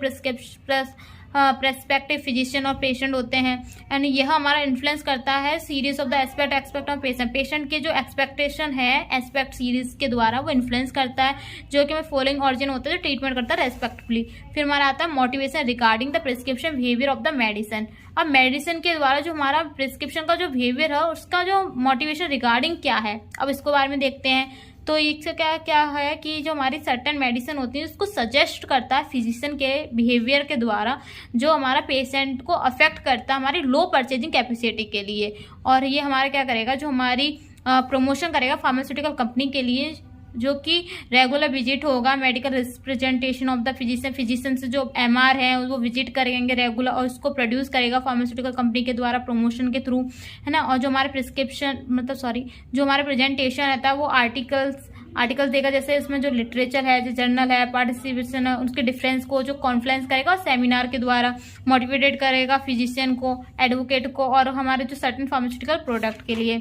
perspective physician और पेशेंट होते हैं एंड यह हमारा इन्फ्लुएंस करता है series of the aspect of patient के जो एक्सपेक्टेशन है एस्पेक्ट सीरीज के द्वारा वो इन्फ्लुएंस करता है, जो कि हमें फॉलोइंग ऑरिजिन होता है जो ट्रीटमेंट करता है रेस्पेक्टिवली। फिर हमारा आता है motivation regarding the prescription behaviour of the medicine. अब मेडिसिन के द्वारा जो हमारा प्रिस्क्रिप्शन का जो बिहेवियर है उसका जो मोटिवेशन रिगार्डिंग क्या है, अब इसको बारे में देखते हैं। तो इससे क्या है कि जो हमारी सर्टेन मेडिसिन होती है उसको सजेस्ट करता है फिजिशियन के बिहेवियर के द्वारा, जो हमारा पेशेंट को अफेक्ट करता है हमारी लो परचेजिंग कैपेसिटी के लिए। और ये हमारा क्या करेगा, जो हमारी प्रमोशन करेगा फार्मास्यूटिकल कंपनी के लिए, जो कि रेगुलर विजिट होगा medical representation of the physician से जो MR है वो विजिट करेंगे रेगुलर और उसको प्रोड्यूस करेगा फार्मास्यूटिकल कंपनी के द्वारा प्रमोशन के थ्रू, है ना। और जो हमारे जो हमारा प्रेजेंटेशन रहता है वो आर्टिकल्स देगा, जैसे इसमें जो लिटरेचर है, जो जर्नल है, पार्टिसिपेशन है, उसके डिफरेंस को जो कॉन्फ्रेंस करेगा और सेमिनार के द्वारा मोटिवेटेड करेगा फिजिशियन को, एडवोकेट को और हमारे जो सर्टेन फार्मास्यूटिकल प्रोडक्ट के लिए।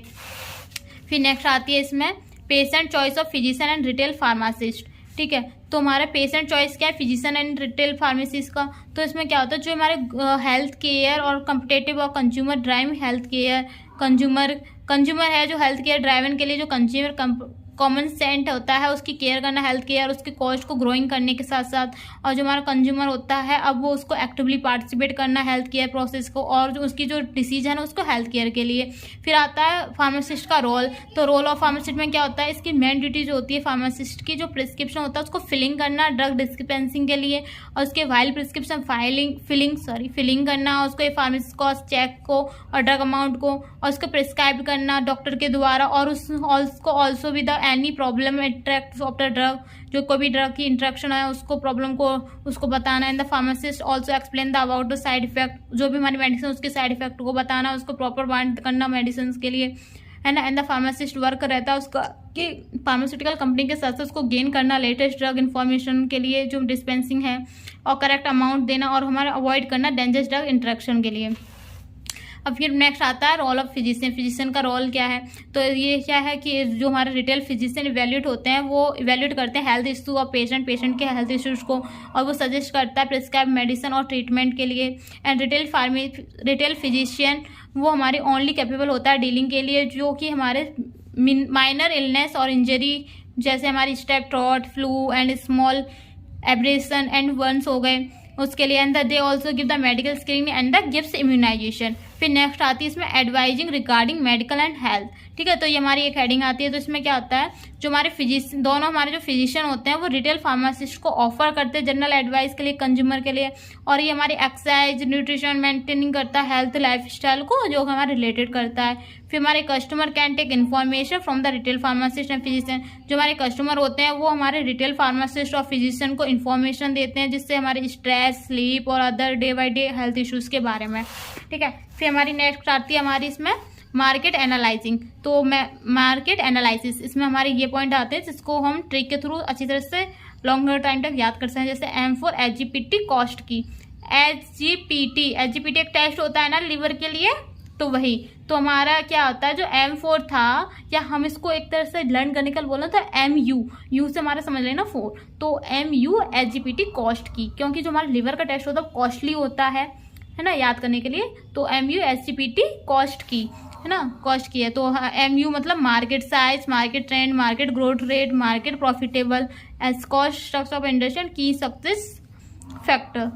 फिर नेक्स्ट आती है इसमें patient choice of physician and retail pharmacist. ठीक है, तो हमारा पेशेंट चॉइस क्या है, फिजिशियन एंड रिटेल फार्मासिस्ट का। तो इसमें क्या होता है, जो हमारे हेल्थ केयर और कम्पिटेटिव और consumer drive health care consumer है, जो हेल्थ केयर ड्राइवन के लिए जो कंज्यूमर कॉमन सेंट होता है उसकी केयर करना, हेल्थ केयर उसकी कॉस्ट को ग्रोइंग करने के साथ साथ, और जो हमारा कंज्यूमर होता है अब वो उसको एक्टिवली पार्टिसिपेट करना हेल्थ केयर प्रोसेस को और जो उसकी जो डिसीजन है उसको हेल्थ केयर के लिए। फिर आता है फार्मासिस्ट का रोल। तो रोल ऑफ फार्मासिस्ट में क्या होता है, इसकी मेन ड्यूटी जो होती है फार्मासिस्ट की, जो प्रिस्क्रिप्शन होता है उसको फिलिंग करना ड्रग डिस्पेंसिंग के लिए, और उसके वाइल प्रिस्क्रिप्शन फिलिंग करना, उसको फार्मेसी कॉस्ट चेक को और ड्रग अमाउंट को और उसको प्रिस्क्राइब करना डॉक्टर के द्वारा, और उसको also with any problem interact of the drug, जो कोई भी ड्रग की इंट्रैक्शन है उसको प्रॉब्लम को उसको बताना। And the pharmacist also explain the about the side effect, जो भी हमारी मेडिसिन उसके साइड इफेक्ट को बताना, उसको प्रॉपर बाइंड करना मेडिसिन के लिए, है ना। एंड द फार्मासिस्ट वर्क रहता है उसका कि फार्मास्यूटिकल कंपनी के साथ साथ उसको गेन करना लेटेस्ट ड्रग इन्फॉर्मेशन के लिए जो डिस्पेंसिंग है, और करेक्ट अमाउंट देना, और हमारा अवॉइड करना डेंजरस ड्रग इंट्रैक्शन के लिए। अब फिर नेक्स्ट आता है रोल ऑफ फिजिशियन का रोल क्या है। तो ये क्या है कि जो हमारे रिटेल फिजिशियन इवेल्यूएट होते हैं वो इवेल्यूएट करते हैं हेल्थ इशू ऑफ पेशेंट के हेल्थ इश्यूज को, और वो सजेस्ट करता है प्रिस्क्राइब मेडिसिन और ट्रीटमेंट के लिए। एंड रिटेल फिजिशियन वो हमारे ओनली कैपेबल होता है डीलिंग के लिए, जो कि हमारे माइनर इलनेस और इंजरी जैसे हमारी strep throat, flu and small abrasion and burns हो गए उसके लिए। And they also give the medical screening and the gives immunization. फिर नेक्स्ट आती है इसमें advising regarding medical and health. ठीक है, तो ये हमारी एक हेडिंग आती है। तो इसमें क्या होता है, जो हमारे दोनों हमारे जो फिजिशियन होते हैं वो रिटेल फार्मासिस्ट को ऑफर करते हैं जनरल एडवाइस के लिए कंज्यूमर के लिए, और ये हमारी एक्सरसाइज न्यूट्रिशन मेंटेनिंग करता है हेल्थ लाइफस्टाइल को जो हमारा रिलेटेड करता है। फिर हमारे customer can take information from the retail pharmacist and physician. जो हमारे कस्टमर होते हैं वो हमारे रिटेल फार्मासिस्ट और फिजिशियन को इन्फॉर्मेशन देते हैं, जिससे हमारे स्ट्रेस, स्लीप और other day by day health issues के बारे में। ठीक है, फिर हमारी नेक्स्ट आती है हमारी इसमें मार्केट एनालाइजिंग। तो मार्केट एनालिसिस, इसमें हमारे ये पॉइंट आते हैं जिसको हम ट्रिक के थ्रू अच्छी तरह से लॉन्गर टाइम तक याद कर सकते हैं। जैसे एम फॉर एचजीपीटी कॉस्ट की। एचजीपीटी एक टेस्ट होता है ना लिवर के लिए, तो वही, तो हमारा क्या होता है जो M4 था, या हम इसको एक तरह से लर्न करने का बोला तो MU, यू से हमारा समझ लेना 4, तो MU SGPT कॉस्ट की, क्योंकि जो हमारा लिवर का टेस्ट होता है कॉस्टली होता है ना, याद करने के लिए। तो MU SGPT कॉस्ट की है ना, कॉस्ट की है। तो MU मतलब market size, market trend, market growth rate, market profitable as cost structure of industry and key success factor.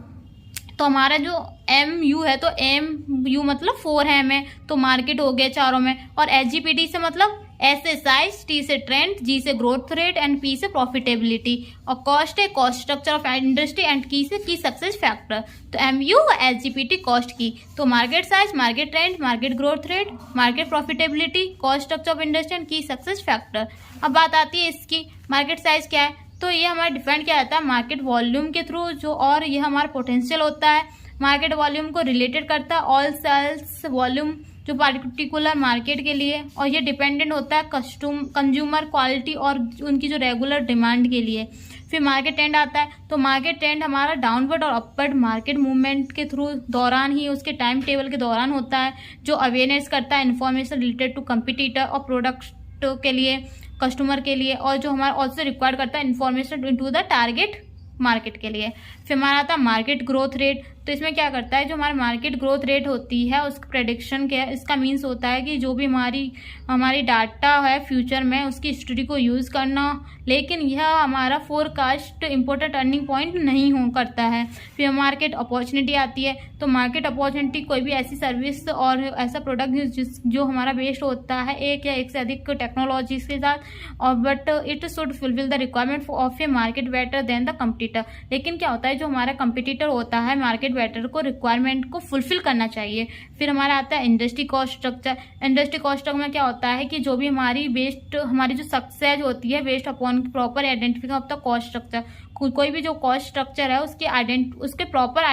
तो हमारा जो MU है, तो MU मतलब 4 है में, तो मार्केट हो गया चारों में, और SGPT से मतलब S से साइज, T से ट्रेंड, G से ग्रोथ रेट एंड P से प्रॉफिटेबिलिटी, और कॉस्ट है cost structure of industry and की से की सक्सेस फैक्टर। तो MU SGPT कॉस्ट की, तो market size, market trend, market growth rate, market profitability, cost structure of industry and key success factor. अब बात आती है इसकी मार्केट साइज क्या है, तो ये हमारा डिफाइन किया जाता है मार्केट वॉल्यूम के थ्रू, जो और ये हमारा पोटेंशियल होता है। मार्केट वॉल्यूम को रिलेटेड करता है ऑल सेल्स वॉल्यूम जो पार्टिकुलर मार्केट के लिए, और ये डिपेंडेंट होता है कंज्यूमर क्वालिटी और उनकी जो रेगुलर डिमांड के लिए। फिर मार्केट ट्रेंड आता है, तो मार्केट ट्रेंड हमारा डाउनवर्ड और अपवर्ड मार्केट मूवमेंट के थ्रू दौरान ही उसके टाइम टेबल के दौरान होता है, जो अवेयरनेस करता है इन्फॉर्मेशन रिलेटेड टू कंपिटिटर और प्रोडक्ट के लिए, कस्टमर के लिए, और जो हमारा ऑल्सो रिक्वायर्ड करता है information into the target market के लिए। फिर हमारा आता है मार्केट ग्रोथ रेट, तो इसमें क्या करता है जो हमारी मार्केट ग्रोथ रेट होती है उसका प्रेडिक्शन क्या है, इसका मीन्स होता है कि जो भी हमारी डाटा है फ्यूचर में उसकी हिस्ट्री को यूज़ करना, लेकिन यह हमारा फोरकास्ट इंपॉर्टेंट अर्निंग पॉइंट नहीं हो करता है। फिर मार्केट अपॉर्चुनिटी आती है, तो मार्केट अपॉर्चुनिटी कोई भी ऐसी सर्विस और ऐसा प्रोडक्ट जो हमारा बेस्ड होता है एक या एक से अधिक टेक्नोलॉजीज के साथ, और but it should fulfil the requirement of A market better than the competitor. लेकिन क्या होता है जो हमारा कंपटीटर होता है मार्केट बेटर को रिक्वायरमेंट को फुलफिल करना चाहिए। फिर हमारा आता है industry cost structure. Industry cost structure में क्या होता है कि जो भी हमारी जो सक्सेस होती है based upon proper identification of the cost structure. कोई भी जो कॉस्ट स्ट्रक्चर है उसके प्रॉपर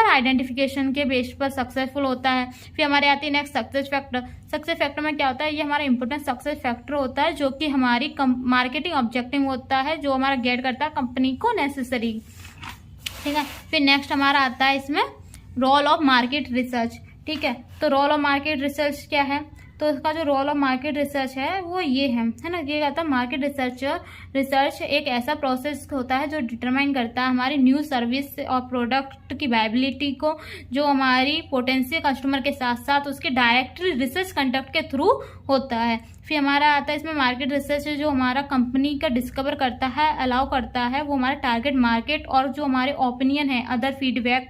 आइडेंटिफिकेशन के बेस पर सक्सेसफुल होता है। फिर हमारे आती है next success factor. Success factor में क्या होता है, ये हमारा इंपॉर्टेंट सक्सेस फैक्टर होता है जो कि हमारी मार्केटिंग ऑब्जेक्टिव होता है, जो हमारा गेट करता है कंपनी को नेसेसरी। ठीक है, फिर नेक्स्ट हमारा आता है इसमें रोल ऑफ मार्केट रिसर्च। ठीक है, तो रोल ऑफ मार्केट रिसर्च क्या है, तो इसका जो रोल ऑफ मार्केट रिसर्च है वो ये है ना, ये कहता है मार्केट रिसर्च एक ऐसा प्रोसेस होता है जो डिटरमाइन करता है हमारी न्यू सर्विस और प्रोडक्ट की वायबिलिटी को, जो हमारी पोटेंशियल कस्टमर के साथ साथ उसके डायरेक्टली रिसर्च कंडक्ट के थ्रू होता है। फिर हमारा आता है इसमें मार्केट रिसर्च जो हमारा कंपनी का डिस्कवर करता है, अलाउ करता है वो हमारा टारगेट मार्केट और जो हमारे ओपिनियन है अदर फीडबैक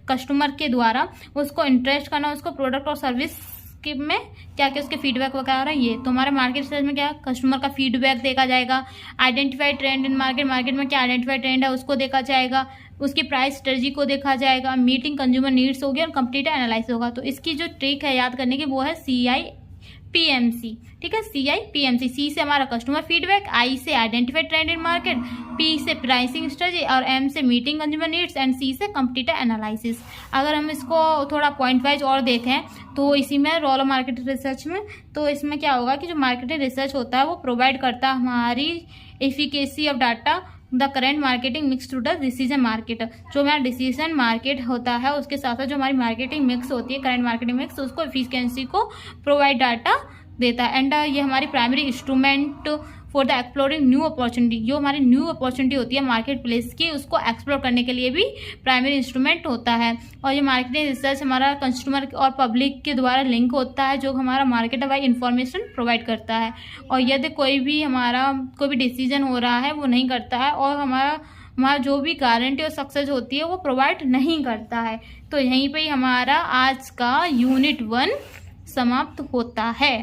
कस्टमर के द्वारा उसको इंटरेस्ट करना, उसको प्रोडक्ट और सर्विस में क्या क्या उसके फीडबैक वगैरह ये। तो हमारे मार्केट रिसर्च में क्या कस्टमर का फीडबैक देखा जाएगा, आइडेंटिफाइड ट्रेंड इन मार्केट में क्या आइडेंटिफाइड ट्रेंड है उसको देखा जाएगा, उसकी प्राइस स्ट्रेटजी को देखा जाएगा, मीटिंग कंज्यूमर नीड्स होगी और कंप्लीट एनालाइज होगा। तो इसकी जो ट्रिक है याद करने की वो है CIPMC। ठीक है, CIPMC। C से हमारा कस्टमर फीडबैक, I से आइडेंटिफाइड ट्रेंड इन मार्केट, P से प्राइसिंग स्ट्रेटजी और M से meeting consumer needs and C से कंप्लीट एनालिसिस। अगर हम इसको थोड़ा पॉइंट वाइज और देखें तो इसी में रोल ऑफ मार्केट रिसर्च में, तो इसमें क्या होगा कि जो मार्केटिंग रिसर्च होता है वो प्रोवाइड करता है हमारी efficacy of data the current marketing mix to the decision market. जो हमारा डिसीजन मार्केट होता है उसके साथ साथ जो हमारी मार्केटिंग मिक्स होती है करेंट मार्केटिंग मिक्स, उसको एफिशिएंसी को प्रोवाइड डाटा देता है। एंड ये हमारी primary instrument for the exploring new opportunity. जो हमारी न्यू अपॉर्चुनिटी होती है मार्केट प्लेस की उसको एक्सप्लोर करने के लिए भी प्राइमरी इंस्ट्रूमेंट होता है। और ये मार्केटिंग रिसर्च हमारा कंज्यूमर और पब्लिक के द्वारा लिंक होता है जो हमारा मार्केट वाइज इंफॉर्मेशन प्रोवाइड करता है। और यदि कोई भी डिसीजन हो रहा है वो नहीं करता है और हमारा जो भी गारंटी और सक्सेस होती है वो प्रोवाइड नहीं करता है। तो यहीं पे ही हमारा आज का यूनिट 1 समाप्त होता है।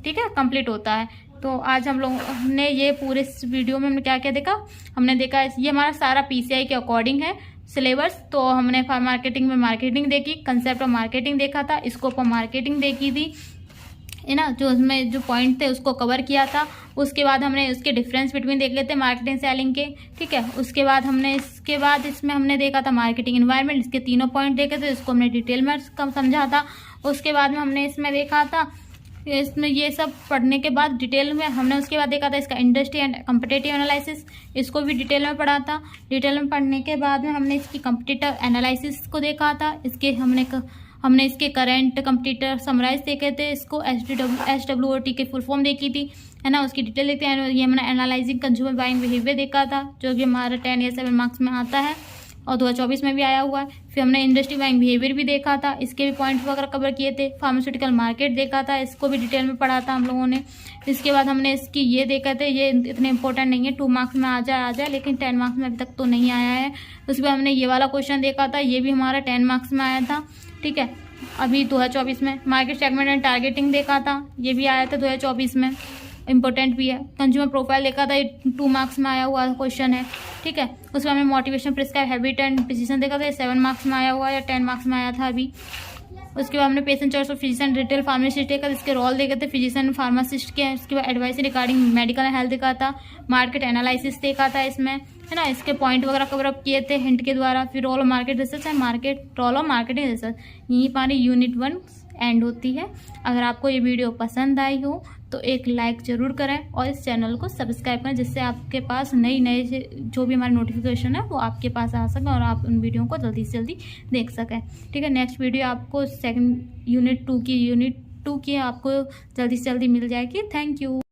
ठीक है, कंप्लीट होता है। तो आज हम लोगों ने ये पूरे इस वीडियो में हमने क्या क्या देखा, हमने देखा ये हमारा सारा PCI के अकॉर्डिंग है सिलेबस। तो हमने मार्केटिंग में मार्केटिंग देखी, कंसेप्ट ऑफ मार्केटिंग देखा था, स्कोप ऑफ मार्केटिंग देखी थी है ना, जो उसमें जो पॉइंट थे उसको कवर किया था। उसके बाद हमने उसके डिफरेंस बिटवीन देख लेते मार्केटिंग सेलिंग के। ठीक है, उसके बाद इसमें हमने देखा था मार्केटिंग एनवायरनमेंट, इसके तीनों पॉइंट देखे थे, इसको हमने डिटेल में समझा था। उसके बाद में हमने इसमें देखा था इसमें ये सब पढ़ने के बाद डिटेल में हमने उसके बाद देखा था इसका इंडस्ट्री एंड कम्पिटिटिव एनालिसिस, इसको भी डिटेल में पढ़ा था। डिटेल में पढ़ने के बाद में हमने इसकी कम्पिटिटिव एनालिसिस को देखा था, इसके हमने इसके करंट कंप्लीटर समराइज देखे थे, इसको SWOT के फुल फॉर्म देखी थी, है ना, उसकी डिटेल देखते हैं। ये हमने एनालाइजिंग कंज्यूमर बाइंग बिहेवियर देखा था, जो कि हमारा 10 या 7 मार्क्स में आता है और 2024 में भी आया हुआ है। फिर हमने इंडस्ट्री बाइंग बिहेवियर भी देखा था, इसके भी पॉइंट्स वगैरह कवर किए थे। फार्मास्यूटिकल मार्केट देखा था, इसको भी डिटेल में पढ़ा था हम लोगों ने। इसके बाद हमने इसकी ये देखा था, ये इतने इंपॉर्टेंट नहीं है, 2 मार्क्स में आ जाए लेकिन 10 मार्क्स में अभी तक तो नहीं आया है। उसके बाद हमने ये वाला क्वेश्चन देखा था, ये भी हमारा 10 मार्क्स में आया था, ठीक है, अभी 2024 में। मार्केट सेगमेंट एंड टारगेटिंग देखा था, ये भी आया था 2024 में, इंपॉर्टेंट भी है। कंज्यूमर प्रोफाइल देखा था, ये 2 मार्क्स में आया हुआ क्वेश्चन है, ठीक है। उसमें हमने motivation, prescribe habit and decision देखा था, ये 7 मार्क्स में आया हुआ है या 10 मार्क्स में आया था अभी। उसके बाद हमने patient choice of physician retail pharmacist देखा, इसके रोल देखे थे फिजिशियन फार्मासिस्ट के। उसके बाद एडवाइस रिगार्डिंग मेडिकल हेल्थ देखा था, मार्केट एनालिसिस देखा था इसमें, है ना, इसके पॉइंट वगैरह कवर अप किए थे हिंट के द्वारा। फिर role of market research and role of marketing research, यहीं पर यूनिट 1 एंड होती है। अगर आपको ये वीडियो पसंद आई हो तो एक लाइक ज़रूर करें और इस चैनल को सब्सक्राइब करें, जिससे आपके पास नई जो भी हमारी नोटिफिकेशन है वो आपके पास आ सके और आप उन वीडियो को जल्दी से जल्दी देख सकें, ठीक है। नेक्स्ट वीडियो आपको यूनिट 2 की आपको जल्दी से जल्दी मिल जाएगी। Thank you.